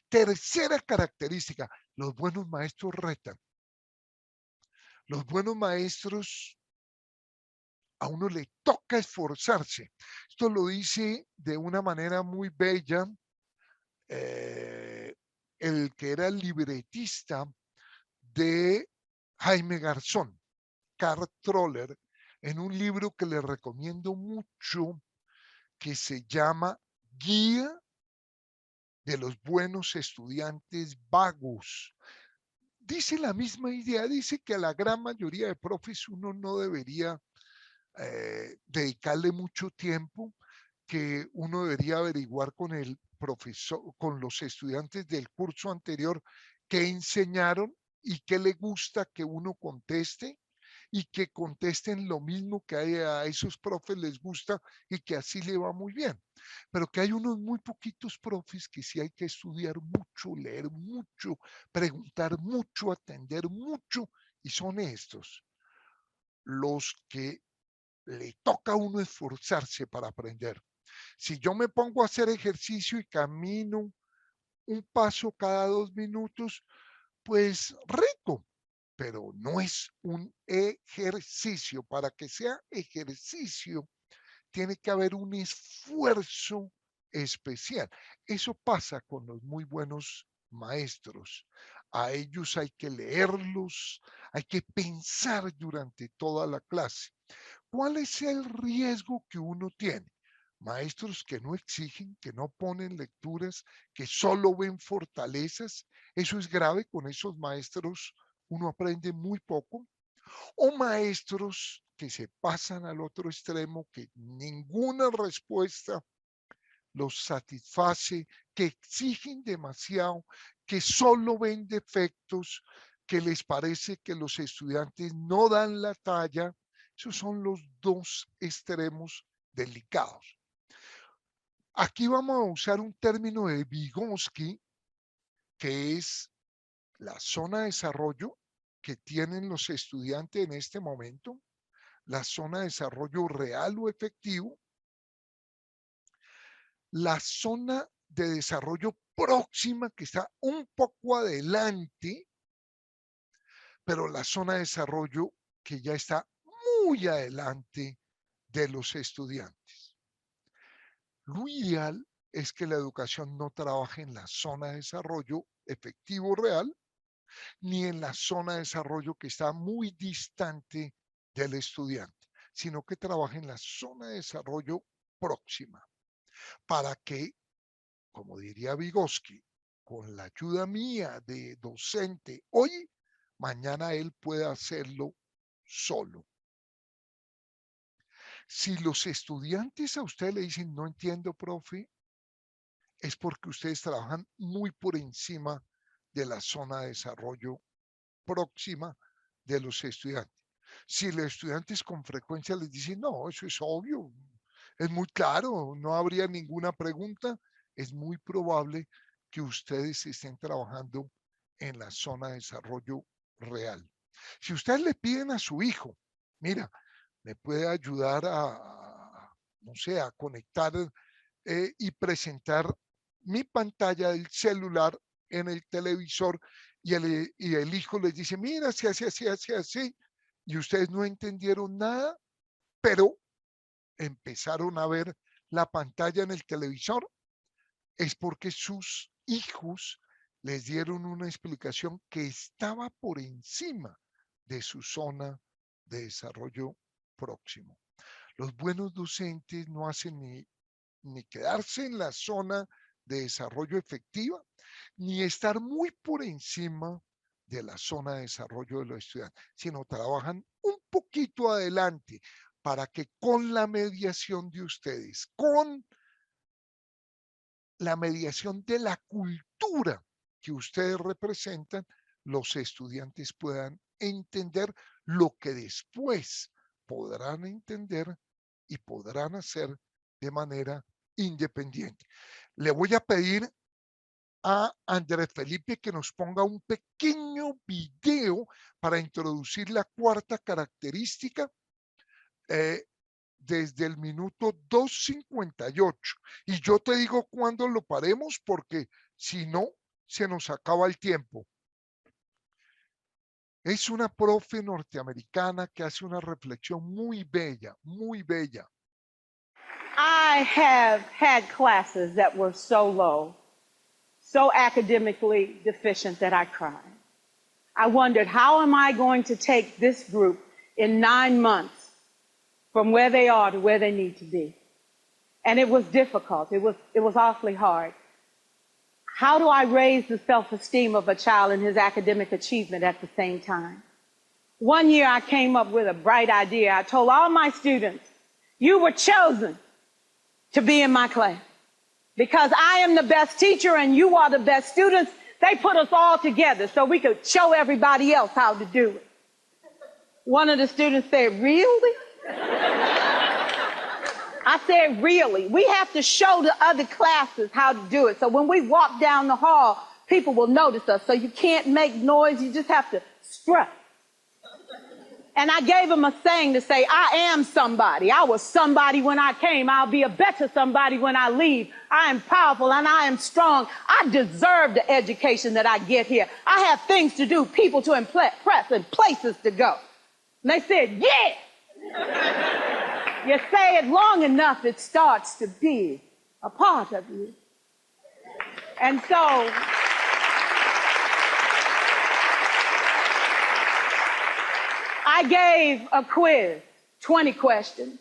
Tercera característica, los buenos maestros retan. Los buenos maestros, a uno le toca esforzarse. Esto lo dice de una manera muy bella el que era el libretista de Jaime Garzón, Carl Troller, en un libro que le recomiendo mucho, que se llama Guía de los buenos estudiantes vagos. Dice la misma idea, dice que a la gran mayoría de profes uno no debería dedicarle mucho tiempo, que uno debería averiguar con el profesor, con los estudiantes del curso anterior qué enseñaron y qué le gusta que uno conteste y que contesten lo mismo que a esos profes les gusta y que así le va muy bien. Pero que hay unos muy poquitos profes que sí hay que estudiar mucho, leer mucho, preguntar mucho, atender mucho, y son estos los que le toca a uno esforzarse para aprender. Si yo me pongo a hacer ejercicio y camino un paso cada 2 minutos, pues rico, pero no es un ejercicio. Para que sea ejercicio, tiene que haber un esfuerzo especial. Eso pasa con los muy buenos maestros. A ellos hay que leerlos, hay que pensar durante toda la clase. ¿Cuál es el riesgo que uno tiene? Maestros que no exigen, que no ponen lecturas, que solo ven fortalezas. Eso es grave, con esos maestros uno aprende muy poco. O maestros que se pasan al otro extremo, que ninguna respuesta los satisface, que exigen demasiado, que solo ven defectos, que les parece que los estudiantes no dan la talla. Esos son los dos extremos delicados. Aquí vamos a usar un término de Vygotsky, que es la zona de desarrollo que tienen los estudiantes en este momento, la zona de desarrollo real o efectivo, la zona de desarrollo próxima que está un poco adelante, pero la zona de desarrollo que ya está muy adelante de los estudiantes. Lo ideal es que la educación no trabaje en la zona de desarrollo efectivo real, ni en la zona de desarrollo que está muy distante del estudiante, sino que trabaje en la zona de desarrollo próxima, para que, como diría Vygotsky, con la ayuda mía de docente hoy, mañana él pueda hacerlo solo. Si los estudiantes a usted le dicen, no entiendo, profe, es porque ustedes trabajan muy por encima de la zona de desarrollo próxima de los estudiantes. Si los estudiantes con frecuencia les dicen, no, eso es obvio, es muy claro, no habría ninguna pregunta, es muy probable que ustedes estén trabajando en la zona de desarrollo real. Si ustedes le piden a su hijo, mira, me puede ayudar no sé, a conectar y presentar mi pantalla del celular en el televisor y el hijo les dice, mira, se hace así, así, así, y ustedes no entendieron nada, pero empezaron a ver la pantalla en el televisor, es porque sus hijos les dieron una explicación que estaba por encima de su zona de desarrollo próximo. Los buenos docentes no hacen ni quedarse en la zona de desarrollo efectiva, ni estar muy por encima de la zona de desarrollo de los estudiantes, sino trabajan un poquito adelante para que con la mediación de ustedes, con la mediación de la cultura que ustedes representan, los estudiantes puedan entender lo que después podrán entender y podrán hacer de manera independiente. Le voy a pedir a Andrés Felipe que nos ponga un pequeño video para introducir la cuarta característica desde el minuto 2:58. Y yo te digo cuándo lo paremos porque si no, se nos acaba el tiempo. Es una profe norteamericana que hace una reflexión muy bella, muy bella. I have had classes that were so low, so academically deficient that I cried. I wondered, how am I going to take this group in 9 months from where they are to where they need to be? And it was difficult. It was awfully hard. How do I raise the self-esteem of a child and his academic achievement at the same time? One year I came up with a bright idea. I told all my students, you were chosen to be in my class. Because I am the best teacher and you are the best students, they put us all together so we could show everybody else how to do it. One of the students said, really? I said, really? We have to show the other classes how to do it. So when we walk down the hall, people will notice us. So you can't make noise. You just have to strut. And I gave him a saying to say, I am somebody. I was somebody when I came. I'll be a better somebody when I leave. I am powerful and I am strong. I deserve the education that I get here. I have things to do, people to impress, and places to go. And they said, yeah. You say it long enough, it starts to be a part of you. And so I gave a quiz, 20 questions.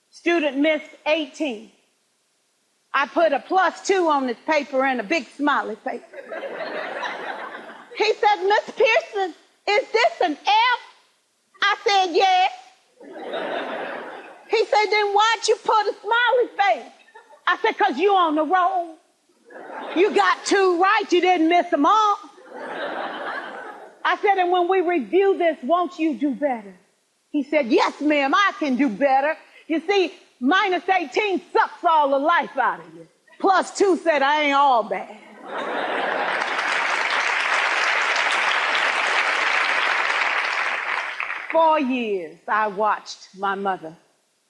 Student missed 18. I put a +2 on this paper and a big smiley face. He said, Miss Pearson, is this an F? I said, yes. He said, then why'd you put a smiley face? I said, because you on the roll. You got 2 right, you didn't miss them all. I said, and when we review this, won't you do better? He said, yes, ma'am, I can do better. You see, -18 sucks all the life out of you. +2 said, I ain't all bad. For years, I watched my mother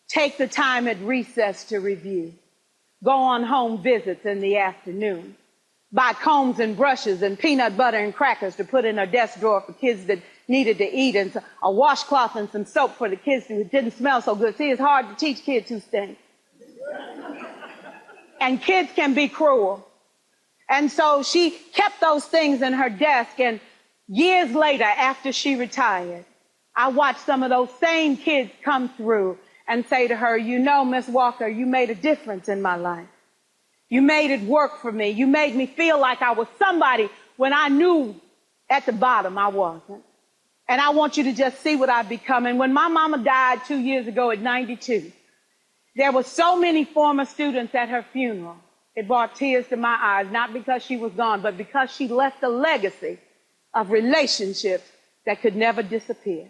take the time at recess to review, go on home visits in the afternoon, buy combs and brushes and peanut butter and crackers to put in her desk drawer for kids that needed to eat, and a washcloth and some soap for the kids who didn't smell so good. See, it's hard to teach kids who stink. And kids can be cruel. And so she kept those things in her desk, and years later, after she retired, I watched some of those same kids come through and say to her, you know, Miss Walker, you made a difference in my life. You made it work for me. You made me feel like I was somebody when I knew at the bottom I wasn't. And I want you to just see what I've become. And when my mama died 2 years ago at 92, there were so many former students at her funeral. It brought tears to my eyes, not because she was gone, but because she left a legacy of relationships that could never disappear.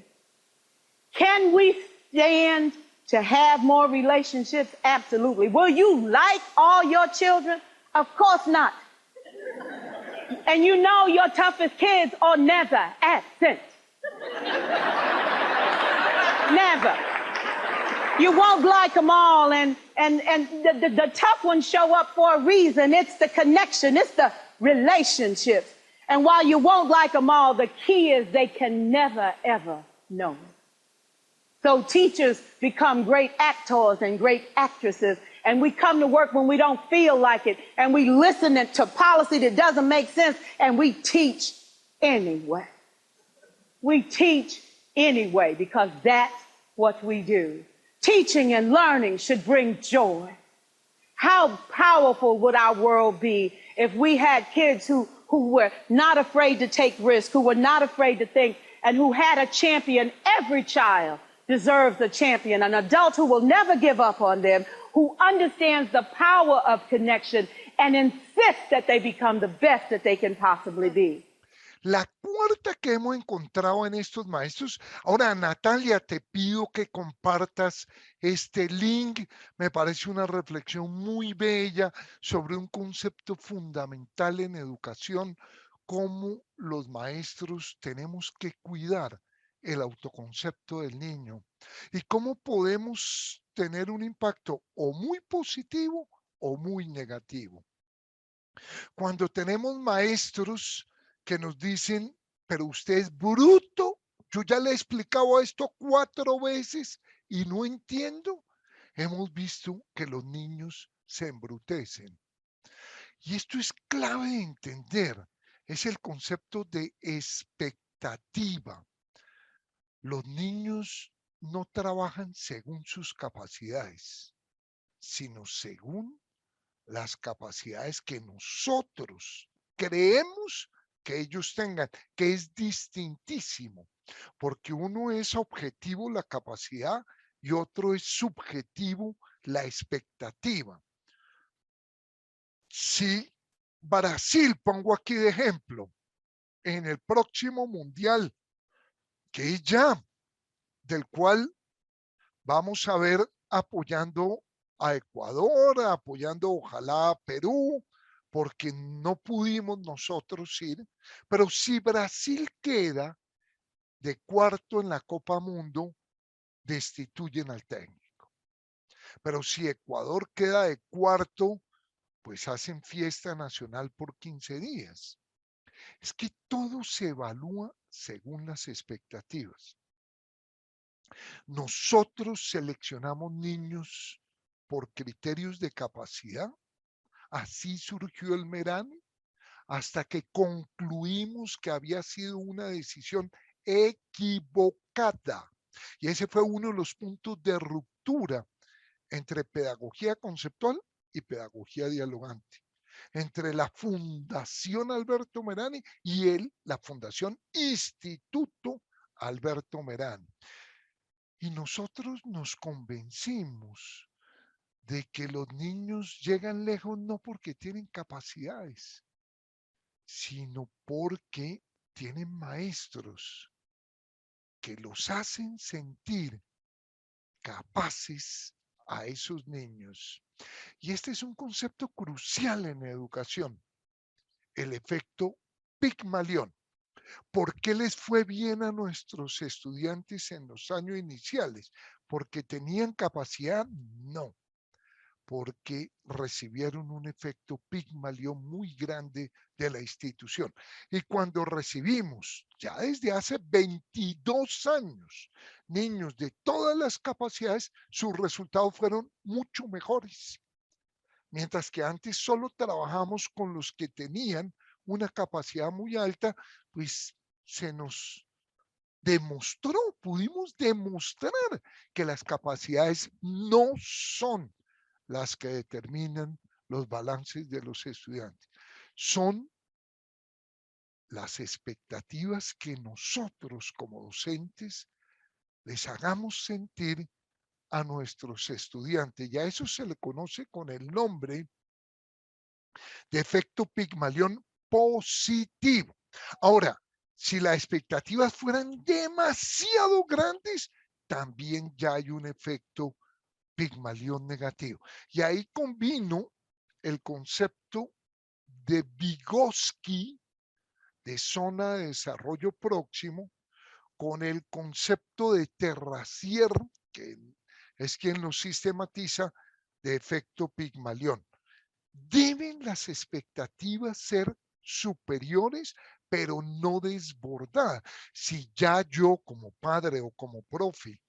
Can we stand to have more relationships? Absolutely. Will you like all your children? Of course not. And you know your toughest kids are never absent. Never. You won't like them all, and the tough ones show up for a reason. It's the connection. It's the relationships. And while you won't like them all, the key is they can never, ever know it. So teachers become great actors and great actresses. And we come to work when we don't feel like it. And we listen to policy that doesn't make sense. And we teach anyway. We teach anyway because that's what we do. Teaching and learning should bring joy. How powerful would our world be if we had kids who were not afraid to take risks, who were not afraid to think, and who had a champion? Every child deserves a champion, an adult who will never give up on them, who understands the power of connection and insists that they become the best that they can possibly be. La cuarta que hemos encontrado en estos maestros. Ahora, Natalia, te pido que compartas este link. Me parece una reflexión muy bella sobre un concepto fundamental en educación, cómo los maestros tenemos que cuidar el autoconcepto del niño y cómo podemos tener un impacto o muy positivo o muy negativo. Cuando tenemos maestros que nos dicen, pero usted es bruto, yo ya le he explicado esto 4 veces y no entiendo, hemos visto que los niños se embrutecen. Y esto es clave de entender, es el concepto de expectativa. Los niños no trabajan según sus capacidades, sino según las capacidades que nosotros creemos que ellos tengan, que es distintísimo, porque uno es objetivo la capacidad y otro es subjetivo la expectativa. Si Brasil, pongo aquí de ejemplo, en el próximo mundial, que es ya, del cual vamos a ver apoyando a Ecuador, apoyando ojalá a Perú, porque no pudimos nosotros ir, pero si Brasil queda de cuarto en la Copa Mundo, destituyen al técnico. Pero si Ecuador queda de cuarto, pues hacen fiesta nacional por 15 días. Es que todo se evalúa según las expectativas. Nosotros seleccionamos niños por criterios de capacidad. Así surgió el Merani, hasta que concluimos que había sido una decisión equivocada. Y ese fue uno de los puntos de ruptura entre pedagogía conceptual y pedagogía dialogante, entre la Fundación Alberto Merani y la Fundación Instituto Alberto Merani. Y nosotros nos convencimos de que los niños llegan lejos no porque tienen capacidades, sino porque tienen maestros que los hacen sentir capaces a esos niños. Y este es un concepto crucial en la educación, el efecto Pigmalión. ¿Por qué les fue bien a nuestros estudiantes en los años iniciales? ¿Porque tenían capacidad? No, porque recibieron un efecto Pigmalión muy grande de la institución. Y cuando recibimos, ya desde hace 22 años, niños de todas las capacidades, sus resultados fueron mucho mejores. Mientras que antes solo trabajamos con los que tenían una capacidad muy alta, pues se nos demostró, pudimos demostrar que las capacidades no son las que determinan los balances de los estudiantes. Son las expectativas que nosotros como docentes les hagamos sentir a nuestros estudiantes. Y a eso se le conoce con el nombre de efecto Pigmalión positivo. Ahora, si las expectativas fueran demasiado grandes, también ya hay un efecto Pigmalión negativo. Y ahí combino el concepto de Vygotsky, de zona de desarrollo próximo, con el concepto de Terracier, que es quien lo sistematiza, de efecto Pigmalión. Deben las expectativas ser superiores, pero no desbordadas. Si ya yo como padre o como profe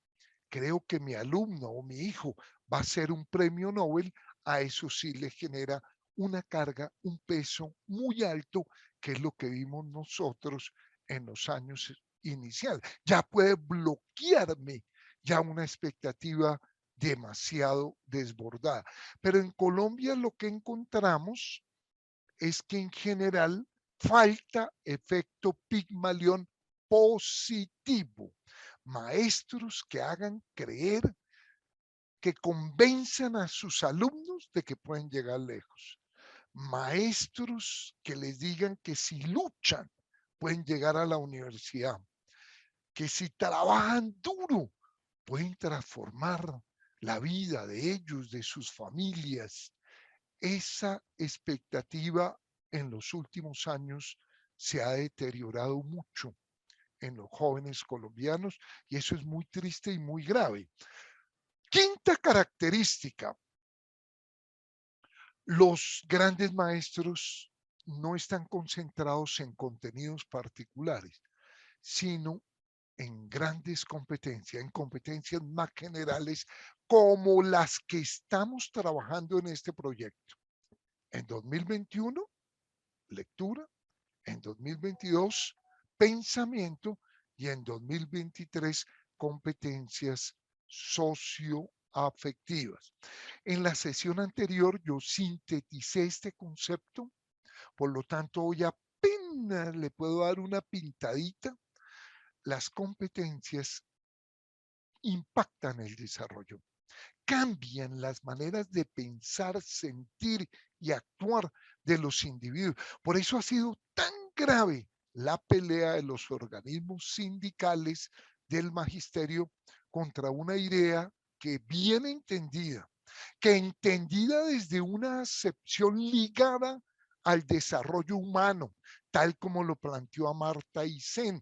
creo que mi alumno o mi hijo va a ser un premio Nobel, a eso sí le genera una carga, un peso muy alto, que es lo que vimos nosotros en los años iniciales. Ya puede bloquearme ya una expectativa demasiado desbordada. Pero en Colombia lo que encontramos es que en general falta efecto Pigmalión positivo. Maestros que hagan creer, que convenzan a sus alumnos de que pueden llegar lejos. Maestros que les digan que si luchan pueden llegar a la universidad, que si trabajan duro pueden transformar la vida de ellos, de sus familias. Esa expectativa en los últimos años se ha deteriorado mucho en los jóvenes colombianos y eso es muy triste y muy grave. Quinta característica: los grandes maestros no están concentrados en contenidos particulares, sino en grandes competencias, en competencias más generales como las que estamos trabajando en este proyecto. En 2021, lectura; en 2022, pensamiento; y en 2023, competencias socioafectivas. En la sesión anterior yo sinteticé este concepto, por lo tanto hoy apenas le puedo dar una pintadita. Las competencias impactan el desarrollo, cambian las maneras de pensar, sentir y actuar de los individuos. Por eso ha sido tan grave la pelea de los organismos sindicales del magisterio contra una idea que, bien entendida, que entendida desde una acepción ligada al desarrollo humano, tal como lo planteó Amartya Sen,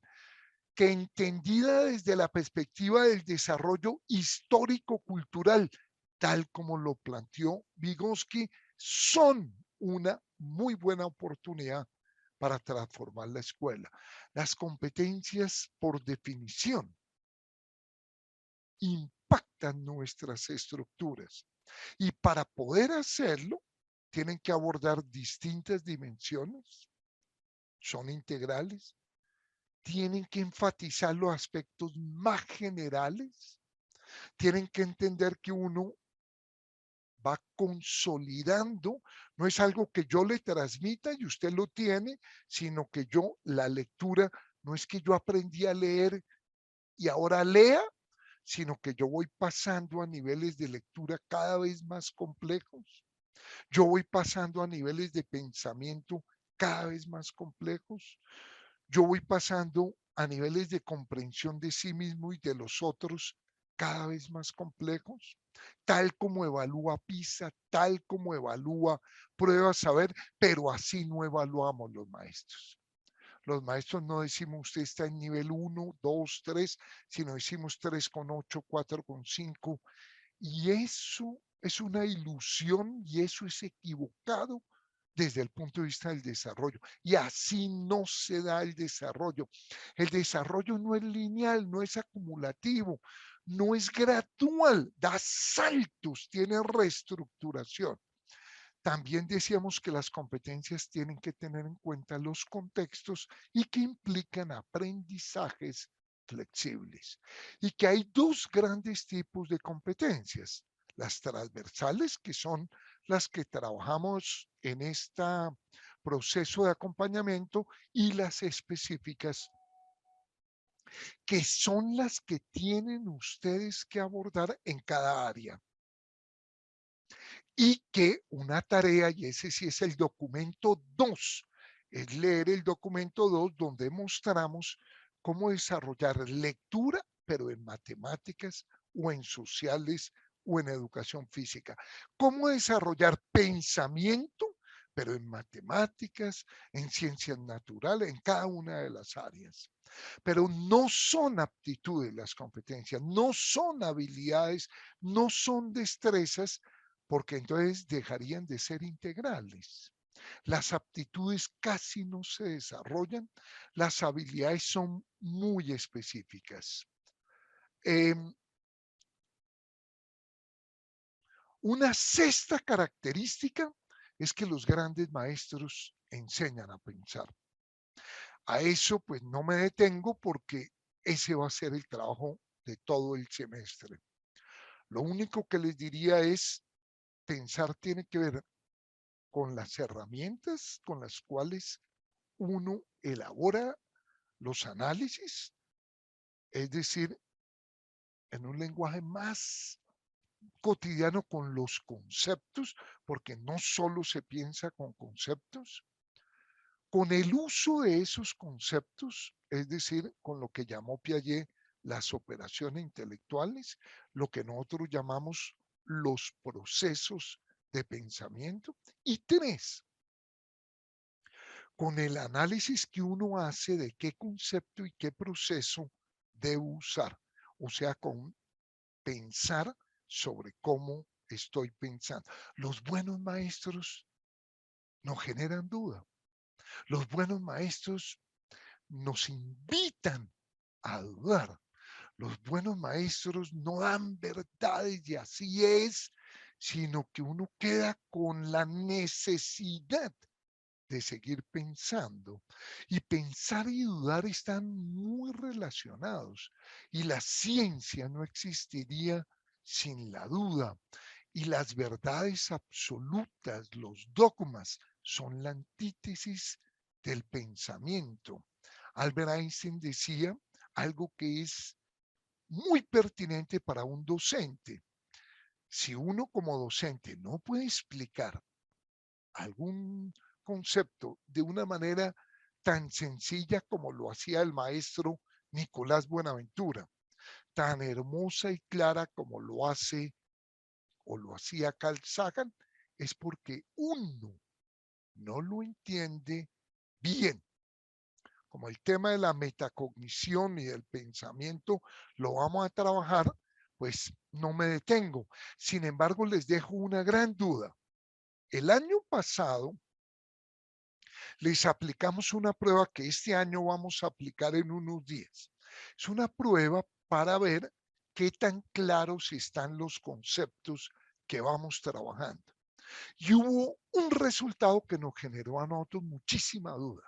que entendida desde la perspectiva del desarrollo histórico-cultural, tal como lo planteó Vygotsky, son una muy buena oportunidad para transformar la escuela. Las competencias, por definición, impactan nuestras estructuras y para poder hacerlo tienen que abordar distintas dimensiones, son integrales, tienen que enfatizar los aspectos más generales, tienen que entender que uno va consolidando, no es algo que yo le transmita y usted lo tiene, sino que yo, la lectura, no es que yo aprendí a leer y ahora lea, sino que yo voy pasando a niveles de lectura cada vez más complejos, yo voy pasando a niveles de pensamiento cada vez más complejos, yo voy pasando a niveles de comprensión de sí mismo y de los otros cada vez más complejos, tal como evalúa PISA, tal como evalúa Prueba Saber, pero así no evaluamos los maestros. Los maestros no decimos usted está en nivel 1, 2, 3, sino decimos 3,8, 4,5, y eso es una ilusión y eso es equivocado desde el punto de vista del desarrollo. Y así no se da el desarrollo. El desarrollo no es lineal, no es acumulativo, no es gradual, da saltos, tiene reestructuración. También decíamos que las competencias tienen que tener en cuenta los contextos y que implican aprendizajes flexibles. Y que hay dos grandes tipos de competencias: las transversales, que son las que trabajamos en este proceso de acompañamiento, y las específicas, que son las que tienen ustedes que abordar en cada área. Y que una tarea, y ese sí es el documento 2, es leer el documento 2 donde mostramos cómo desarrollar lectura, pero en matemáticas o en sociales o en educación física. Cómo desarrollar pensamiento, pero en matemáticas, en ciencias naturales, en cada una de las áreas. Pero no son aptitudes las competencias, no son habilidades, no son destrezas, porque entonces dejarían de ser integrales. Las aptitudes casi no se desarrollan, las habilidades son muy específicas. Una sexta característica es que los grandes maestros enseñan a pensar. A eso pues no me detengo porque ese va a ser el trabajo de todo el semestre. Lo único que les diría es, pensar tiene que ver con las herramientas con las cuales uno elabora los análisis, es decir, en un lenguaje más cotidiano con los conceptos, porque no solo se piensa con conceptos, con el uso de esos conceptos, es decir, con lo que llamó Piaget las operaciones intelectuales, lo que nosotros llamamos los procesos de pensamiento. Y tres, con el análisis que uno hace de qué concepto y qué proceso debe usar, o sea, con pensar sobre cómo estoy pensando. Los buenos maestros no generan duda. Los buenos maestros nos invitan a dudar. Los buenos maestros no dan verdades y así es, sino que uno queda con la necesidad de seguir pensando. Y pensar y dudar están muy relacionados. Y la ciencia no existiría sin la duda. Y las verdades absolutas, los dogmas, son la antítesis del pensamiento. Albert Einstein decía algo que es muy pertinente para un docente. Si uno como docente no puede explicar algún concepto de una manera tan sencilla como lo hacía el maestro Nicolás Buenaventura, tan hermosa y clara como lo hace o lo hacía Carl Sagan, es porque uno no lo entiende bien. Como el tema de la metacognición y del pensamiento lo vamos a trabajar, pues no me detengo. Sin embargo, les dejo una gran duda. El año pasado les aplicamos una prueba que este año vamos a aplicar en unos días. Es una prueba para ver qué tan claros están los conceptos que vamos trabajando. Y hubo un resultado que nos generó a nosotros muchísima duda.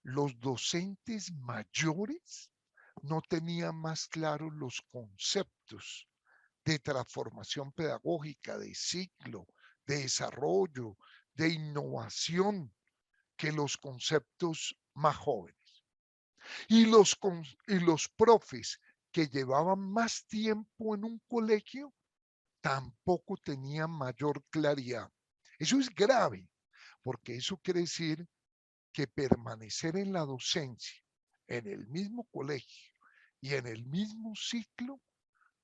Los docentes mayores no tenían más claros los conceptos de transformación pedagógica, de ciclo, de desarrollo, de innovación, que los conceptos más jóvenes. Y los profes que llevaban más tiempo en un colegio tampoco tenían mayor claridad. Eso es grave, porque eso quiere decir que permanecer en la docencia, en el mismo colegio y en el mismo ciclo,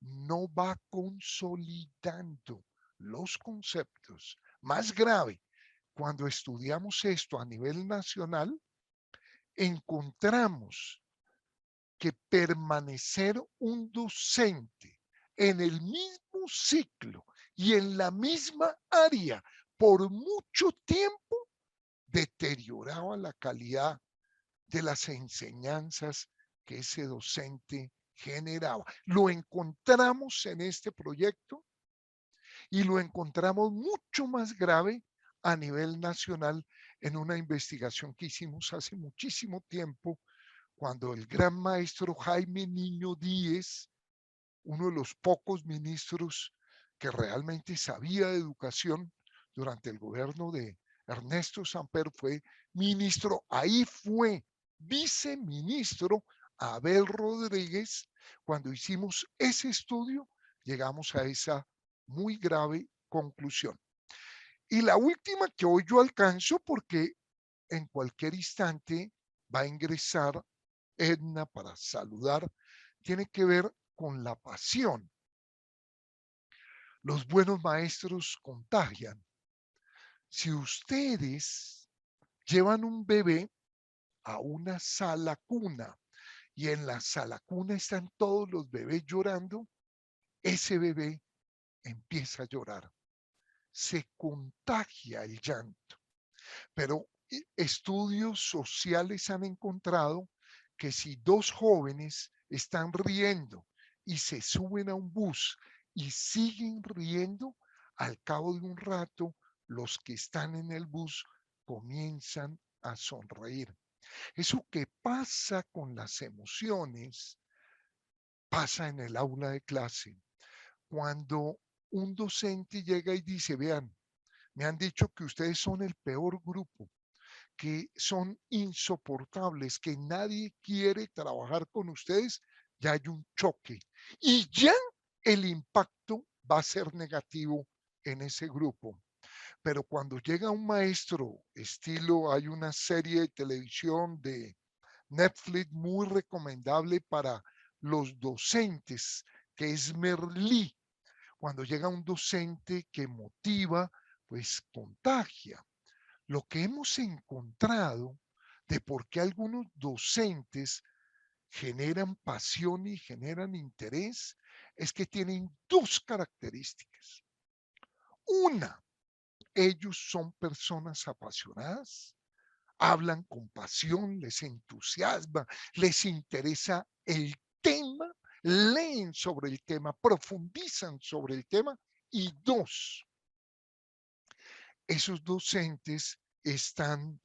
no va consolidando los conceptos. Más grave, cuando estudiamos esto a nivel nacional, encontramos que permanecer un docente en el mismo ciclo y en la misma área por mucho tiempo deterioraba la calidad de las enseñanzas que ese docente generaba. Lo encontramos en este proyecto y lo encontramos mucho más grave a nivel nacional en una investigación que hicimos hace muchísimo tiempo, cuando el gran maestro Jaime Niño Díez, uno de los pocos ministros que realmente sabía de educación durante el gobierno de Ernesto Samper, fue ministro, ahí fue viceministro Abel Rodríguez. Cuando hicimos ese estudio, llegamos a esa muy grave conclusión. Y la última que hoy yo alcanzo, porque en cualquier instante va a ingresar Edna para saludar, tiene que ver con la pasión. Los buenos maestros contagian. Si ustedes llevan un bebé a una sala cuna y en la sala cuna están todos los bebés llorando, ese bebé empieza a llorar. Se contagia el llanto. Pero estudios sociales han encontrado que si dos jóvenes están riendo y se suben a un bus y siguen riendo. Al cabo de un rato, los que están en el bus comienzan a sonreír. Eso que pasa con las emociones pasa en el aula de clase. Cuando un docente llega y dice, vean, me han dicho que ustedes son el peor grupo, que son insoportables, que nadie quiere trabajar con ustedes, ya hay un choque. Y ya el impacto va a ser negativo en ese grupo. Pero cuando llega un maestro, estilo, hay una serie de televisión de Netflix muy recomendable para los docentes, que es Merlí. Cuando llega un docente que motiva, pues contagia. Lo que hemos encontrado de por qué algunos docentes generan pasión y generan interés es que tienen dos características. Una, ellos son personas apasionadas, hablan con pasión, les entusiasma, les interesa el tema, leen sobre el tema, profundizan sobre el tema. Y dos, esos docentes están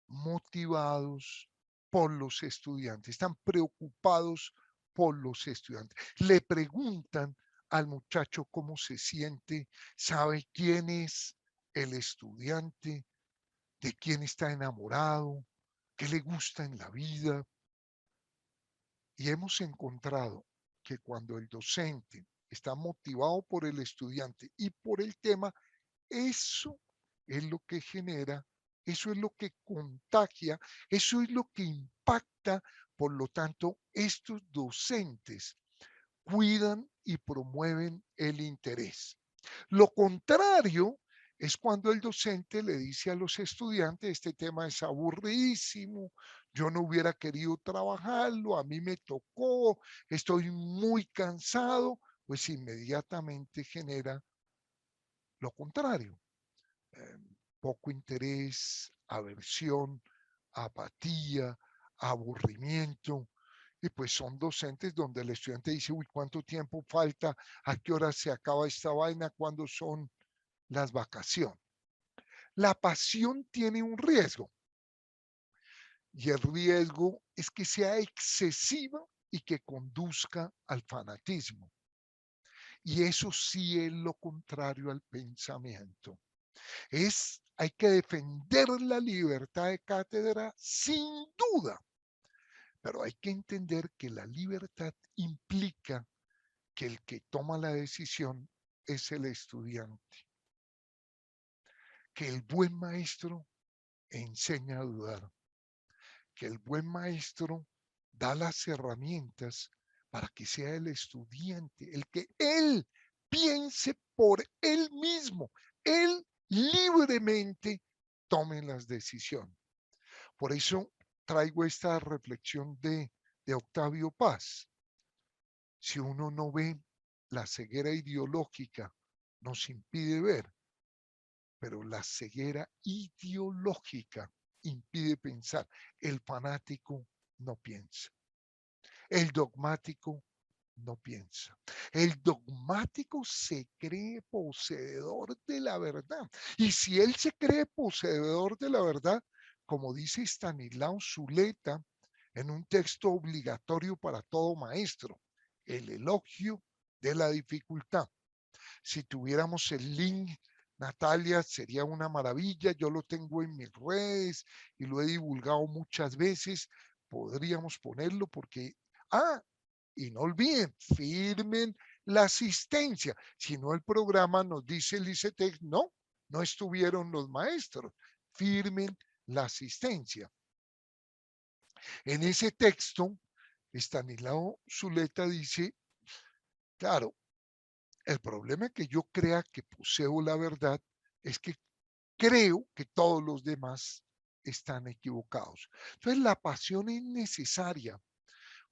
motivados por los estudiantes, están preocupados por los estudiantes. Le preguntan al muchacho cómo se siente, sabe quién es el estudiante, de quién está enamorado, qué le gusta en la vida. Y hemos encontrado que cuando el docente está motivado por el estudiante y por el tema, eso es lo que genera, eso es lo que contagia, eso es lo que impacta. Por lo tanto, estos docentes cuidan y promueven el interés. Lo contrario es cuando el docente le dice a los estudiantes, este tema es aburridísimo, yo no hubiera querido trabajarlo, a mí me tocó, estoy muy cansado, pues inmediatamente genera lo contrario. eh, Poco interés, aversión, apatía, aburrimiento. Y pues son docentes donde el estudiante dice, uy, ¿cuánto tiempo falta? ¿A qué hora se acaba esta vaina? ¿Cuándo son las vacaciones? La pasión tiene un riesgo y el riesgo es que sea excesiva y que conduzca al fanatismo. Y eso sí es lo contrario al pensamiento. Hay que defender la libertad de cátedra sin duda, pero hay que entender que la libertad implica que el que toma la decisión es el estudiante, que el buen maestro enseña a dudar, que el buen maestro da las herramientas para que sea el estudiante, el que él piense por él mismo, él libremente tome las decisiones. Por eso traigo esta reflexión de Octavio Paz. Si uno no ve, la ceguera ideológica nos impide ver, pero la ceguera ideológica impide pensar. El fanático no piensa. El dogmático no piensa. El dogmático se cree poseedor de la verdad. Y si él se cree poseedor de la verdad, como dice Stanislao Zuleta en un texto obligatorio para todo maestro, el elogio de la dificultad. Si tuviéramos el link, Natalia, sería una maravilla. Yo lo tengo en mis redes y lo he divulgado muchas veces. Podríamos ponerlo porque, y no olviden, firmen la asistencia. Si no, el programa nos dice el ICETEX, no estuvieron los maestros. Firmen la asistencia. En ese texto, Stanislao Zuleta dice, claro, el problema es que yo crea que poseo la verdad es que creo que todos los demás están equivocados. Entonces la pasión es necesaria.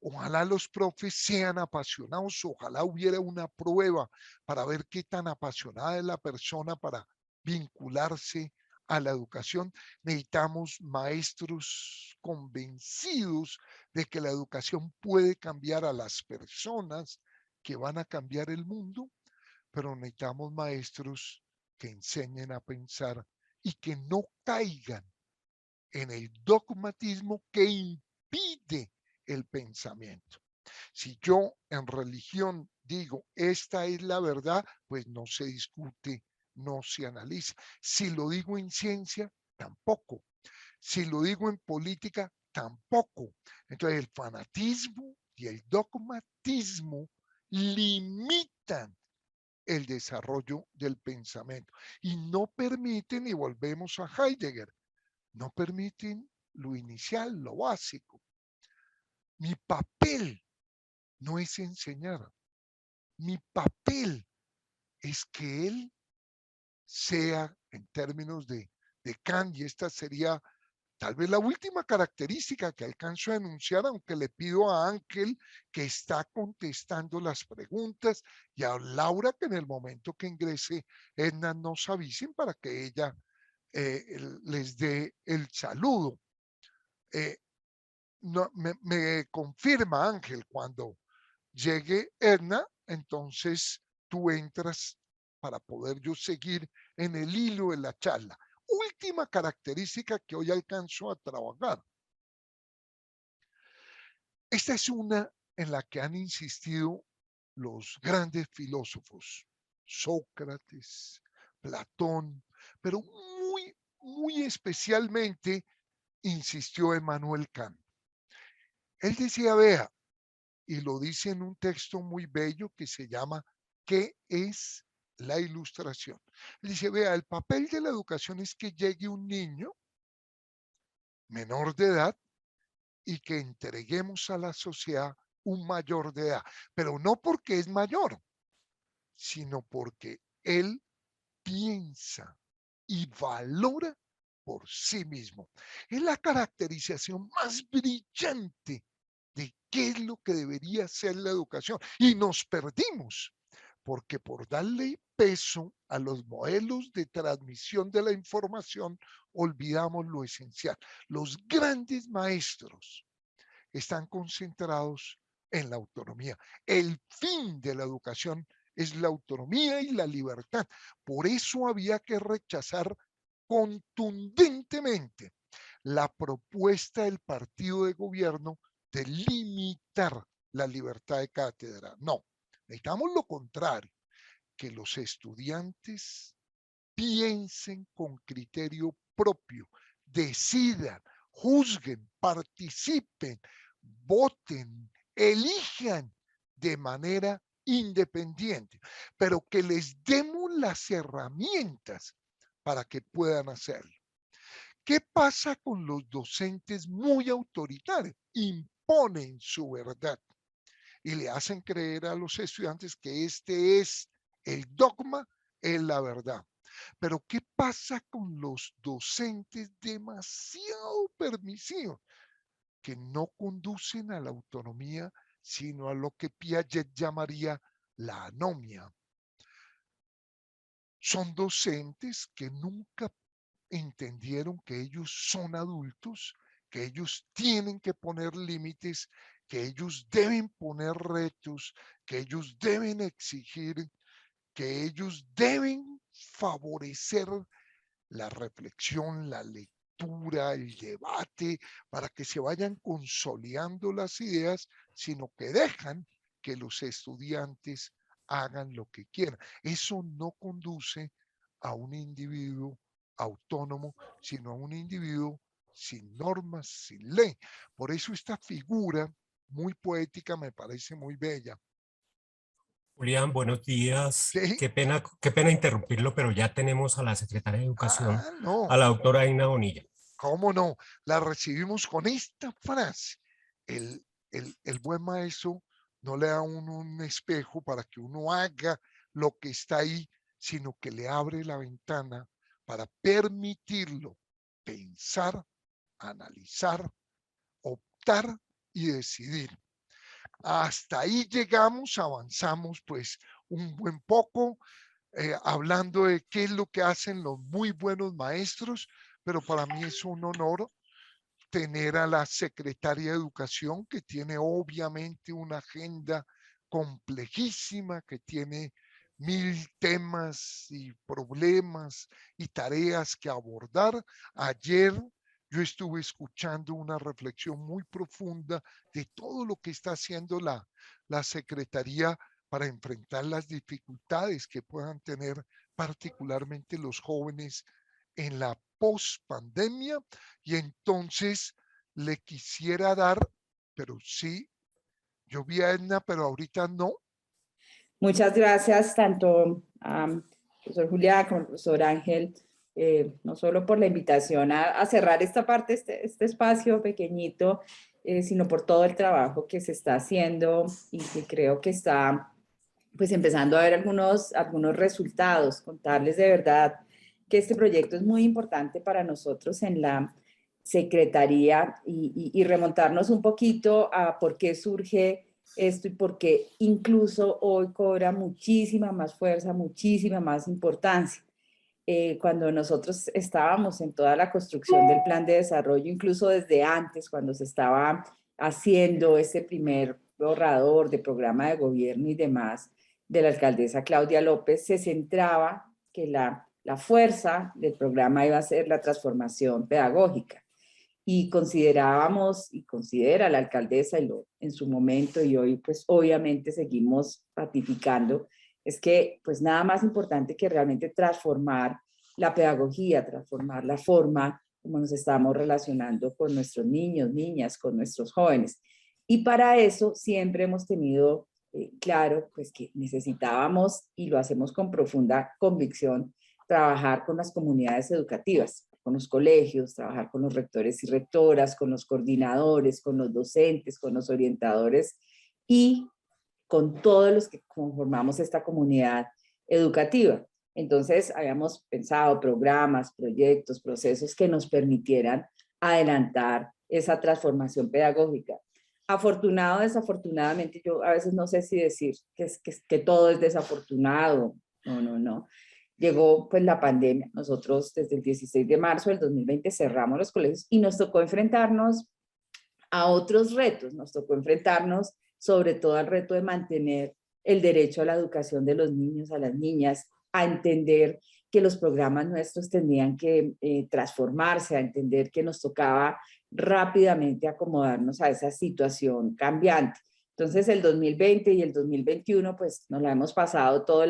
Ojalá los profes sean apasionados, ojalá hubiera una prueba para ver qué tan apasionada es la persona para vincularse a la educación. Necesitamos maestros convencidos de que la educación puede cambiar a las personas que van a cambiar el mundo. pero necesitamos maestros que enseñen a pensar y que no caigan en el dogmatismo que impide el pensamiento. Si yo en religión digo, esta es la verdad, pues no se discute, no se analiza. Si lo digo en ciencia, tampoco. Si lo digo en política, tampoco. Entonces el fanatismo y el dogmatismo limitan el desarrollo del pensamiento y no permiten, y volvemos a Heidegger, no permiten lo inicial, lo básico. Mi papel no es enseñar, mi papel es que él sea, en términos de Kant, y esta sería tal vez la última característica que alcanzo a enunciar, aunque le pido a Ángel, que está contestando las preguntas, y a Laura, que en el momento que ingrese Edna nos avisen para que ella les dé el saludo. No, me confirma Ángel cuando llegue Edna, entonces tú entras para poder yo seguir en el hilo de la charla. Última característica que hoy alcanzo a trabajar. Esta es una en la que han insistido los grandes filósofos, Sócrates, Platón, pero muy especialmente insistió Emmanuel Kant. Él decía, vea, y lo dice en un texto muy bello que se llama ¿Qué es la ilustración? Dice, vea, el papel de la educación es que llegue un niño menor de edad y que entreguemos a la sociedad un mayor de edad, pero no porque es mayor, sino porque él piensa y valora por sí mismo. Es la caracterización más brillante de qué es lo que debería ser la educación. Y nos perdimos, porque por darle peso a los modelos de transmisión de la información, olvidamos lo esencial. Los grandes maestros están concentrados en la autonomía. El fin de la educación es la autonomía y la libertad. Por eso había que rechazar contundentemente la propuesta del partido de gobierno de limitar la libertad de cátedra. No, necesitamos lo contrario, que los estudiantes piensen con criterio propio, decidan, juzguen, participen, voten, elijan de manera independiente, pero que les demos las herramientas para que puedan hacerlo. ¿Qué pasa con los docentes muy autoritarios? Imponen su verdad y le hacen creer a los estudiantes que este es el dogma, es la verdad. Pero ¿qué pasa con los docentes demasiado permisivos que no conducen a la autonomía, sino a lo que Piaget llamaría la anomia? Son docentes que nunca entendieron que ellos son adultos, que ellos tienen que poner límites, que ellos deben poner retos, que ellos deben exigir, que ellos deben favorecer la reflexión, la lectura, el debate, para que se vayan consolidando las ideas, sino que dejan que los estudiantes hagan lo que quieran. Eso no conduce a un individuo autónomo, sino a un individuo sin normas, sin ley. Por eso esta figura muy poética me parece muy bella. Julián, buenos días. ¿Sí? Qué pena interrumpirlo, pero ya tenemos a la secretaria de Educación, No. a la doctora Aina Bonilla. ¿Cómo no? La recibimos con esta frase. El buen maestro no le da a uno un espejo para que uno haga lo que está ahí, sino que le abre la ventana para permitirlo pensar, analizar, optar y decidir. Hasta ahí llegamos, avanzamos pues un buen poco, hablando de qué es lo que hacen los muy buenos maestros, pero para mí es un honor tener a la secretaria de Educación, que tiene obviamente una agenda complejísima, que tiene mil temas y problemas y tareas que abordar. Ayer yo estuve escuchando una reflexión muy profunda de todo lo que está haciendo la Secretaría para enfrentar las dificultades que puedan tener particularmente los jóvenes en la pospandemia. Y entonces le quisiera dar, pero sí, yo vi a Edna, pero ahorita no. Muchas gracias tanto a profesor Julián como al profesor Ángel, no solo por la invitación a cerrar esta parte, este espacio pequeñito, sino por todo el trabajo que se está haciendo y que creo que está pues empezando a ver algunos resultados. Contarles de verdad que este proyecto es muy importante para nosotros en la Secretaría y remontarnos un poquito a por qué surge esto y porque incluso hoy cobra muchísima más fuerza, muchísima más importancia. Cuando nosotros estábamos en toda la construcción del plan de desarrollo, incluso desde antes, cuando se estaba haciendo ese primer borrador de programa de gobierno y demás de la alcaldesa Claudia López, se centraba que la fuerza del programa iba a ser la transformación pedagógica. Y considerábamos y considera la alcaldesa en su momento y hoy pues obviamente seguimos ratificando, es que pues nada más importante que realmente transformar la pedagogía, transformar la forma como nos estamos relacionando con nuestros niños, niñas, con nuestros jóvenes. Y para eso siempre hemos tenido claro pues que necesitábamos, y lo hacemos con profunda convicción, trabajar con las comunidades educativas, con los colegios, trabajar con los rectores y rectoras, con los coordinadores, con los docentes, con los orientadores y con todos los que conformamos esta comunidad educativa. Entonces, habíamos pensado programas, proyectos, procesos que nos permitieran adelantar esa transformación pedagógica. Afortunado o desafortunadamente, yo a veces no sé si decir que todo es desafortunado. No. Llegó pues la pandemia. Nosotros desde el 16 de marzo del 2020 cerramos los colegios y nos tocó enfrentarnos a otros retos. Nos tocó enfrentarnos sobre todo al reto de mantener el derecho a la educación de los niños, a las niñas, a entender que los programas nuestros tenían que transformarse, a entender que nos tocaba rápidamente acomodarnos a esa situación cambiante. Entonces el 2020 y el 2021 pues nos la hemos pasado todos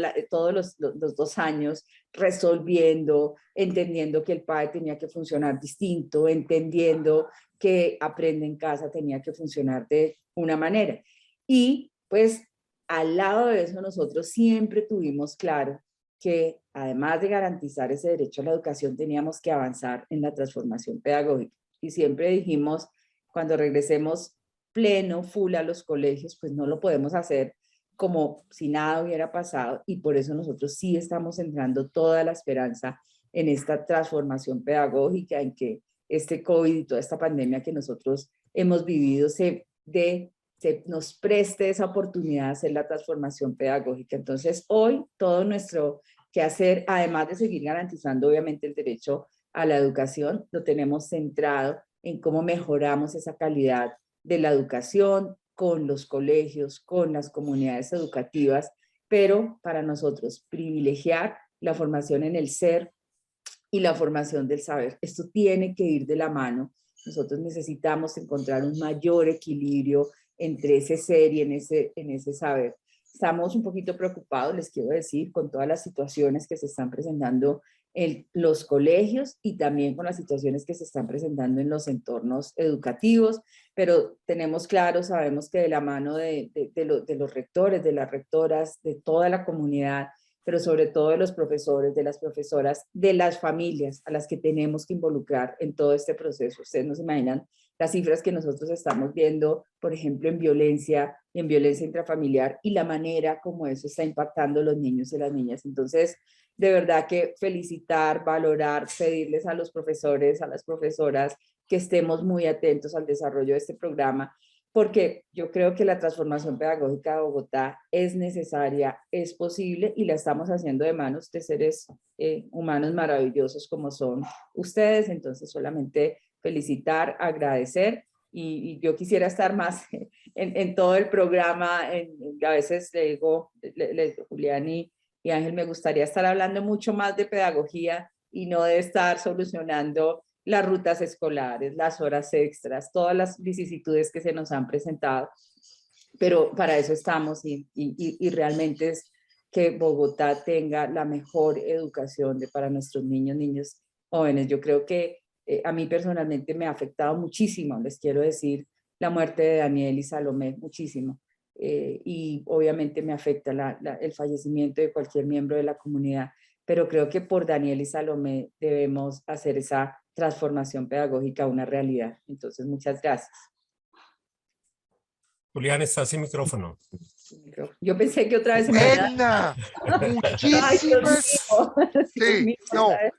los 2 años resolviendo, entendiendo que el PAE tenía que funcionar distinto, entendiendo que Aprende en Casa tenía que funcionar de una manera. Y pues al lado de eso nosotros siempre tuvimos claro que además de garantizar ese derecho a la educación teníamos que avanzar en la transformación pedagógica. Y siempre dijimos, cuando regresemos pleno, full a los colegios, pues no lo podemos hacer como si nada hubiera pasado y por eso nosotros sí estamos centrando toda la esperanza en esta transformación pedagógica, en que este COVID y toda esta pandemia que nosotros hemos vivido nos preste esa oportunidad de hacer la transformación pedagógica. Entonces, hoy todo nuestro quehacer, además de seguir garantizando obviamente el derecho a la educación, lo tenemos centrado en cómo mejoramos esa calidad de la educación con los colegios, con las comunidades educativas, pero para nosotros privilegiar la formación en el ser y la formación del saber. Esto tiene que ir de la mano. Nosotros necesitamos encontrar un mayor equilibrio entre ese ser y en ese saber. Estamos un poquito preocupados, les quiero decir, con todas las situaciones que se están presentando en los colegios y también con las situaciones que se están presentando en los entornos educativos, pero tenemos claro, sabemos que de la mano de los rectores, de las rectoras, de toda la comunidad, pero sobre todo de los profesores, de las profesoras, de las familias a las que tenemos que involucrar en todo este proceso. Ustedes no se imaginan las cifras que nosotros estamos viendo, por ejemplo, en violencia intrafamiliar y la manera como eso está impactando a los niños y las niñas. Entonces, de verdad que felicitar, valorar, pedirles a los profesores, a las profesoras que estemos muy atentos al desarrollo de este programa, porque yo creo que la transformación pedagógica de Bogotá es necesaria, es posible y la estamos haciendo de manos de seres humanos maravillosos como son ustedes. Entonces solamente felicitar, agradecer y yo quisiera estar más en todo el programa. A veces le digo, Julián Y Ángel, me gustaría estar hablando mucho más de pedagogía y no de estar solucionando las rutas escolares, las horas extras, todas las vicisitudes que se nos han presentado. Pero para eso estamos y realmente es que Bogotá tenga la mejor educación para nuestros niños, jóvenes. Yo creo que a mí personalmente me ha afectado muchísimo, les quiero decir, la muerte de Daniel y Salomé, muchísimo. Y obviamente me afecta el fallecimiento de cualquier miembro de la comunidad, pero creo que por Daniel y Salomé debemos hacer esa transformación pedagógica una realidad. Entonces, muchas gracias. Julián, estás sin micrófono. Yo pensé que otra vez se me había... Edna, Ay, Dios muchísimas, mío. Dios sí, mío, no, otra vez.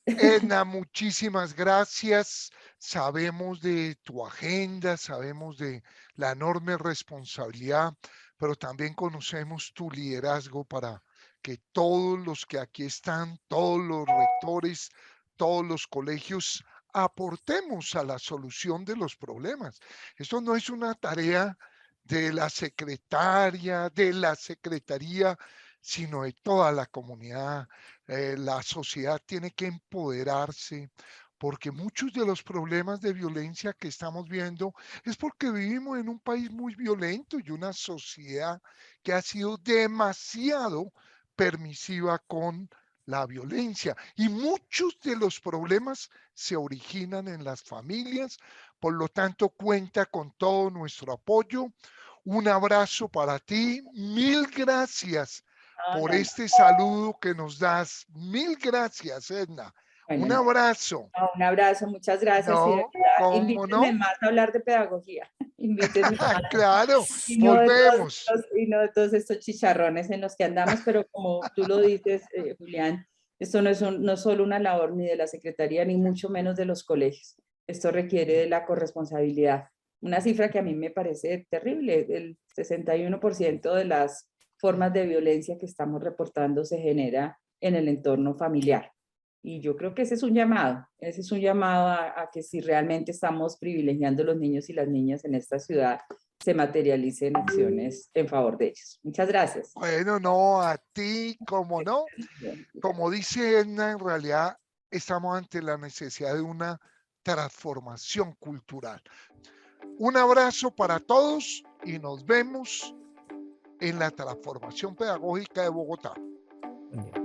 Edna, muchísimas gracias. Sabemos de tu agenda, sabemos de la enorme responsabilidad, pero también conocemos tu liderazgo para que todos los que aquí están, todos los rectores, todos los colegios, aportemos a la solución de los problemas. Esto no es una tarea de la secretaria, de la secretaría, sino de toda la comunidad. La sociedad tiene que empoderarse, porque muchos de los problemas de violencia que estamos viendo es porque vivimos en un país muy violento y una sociedad que ha sido demasiado permisiva con la violencia. Y muchos de los problemas se originan en las familias, por lo tanto cuenta con todo nuestro apoyo. Un abrazo para ti, mil gracias por este saludo que nos das. Mil gracias, Edna. Bueno, Un abrazo. no, un abrazo, muchas gracias. Y de No, verdad, ¿cómo invítenme no? más a hablar de pedagogía. Invítenme más. Claro, Y volvemos. no de todos estos chicharrones en los que andamos, pero como tú lo dices, Julián, esto no es solo una labor ni de la Secretaría, ni mucho menos de los colegios. Esto requiere de la corresponsabilidad. Una cifra que a mí me parece terrible, el 61% de las formas de violencia que estamos reportando se genera en el entorno familiar. Y yo creo que ese es un llamado a que si realmente estamos privilegiando a los niños y las niñas en esta ciudad, se materialicen acciones en favor de ellos. Muchas gracias. Bueno, no, a ti, como no. Como dice Edna, en realidad estamos ante la necesidad de una transformación cultural. Un abrazo para todos y nos vemos en la transformación pedagógica de Bogotá. Buen día.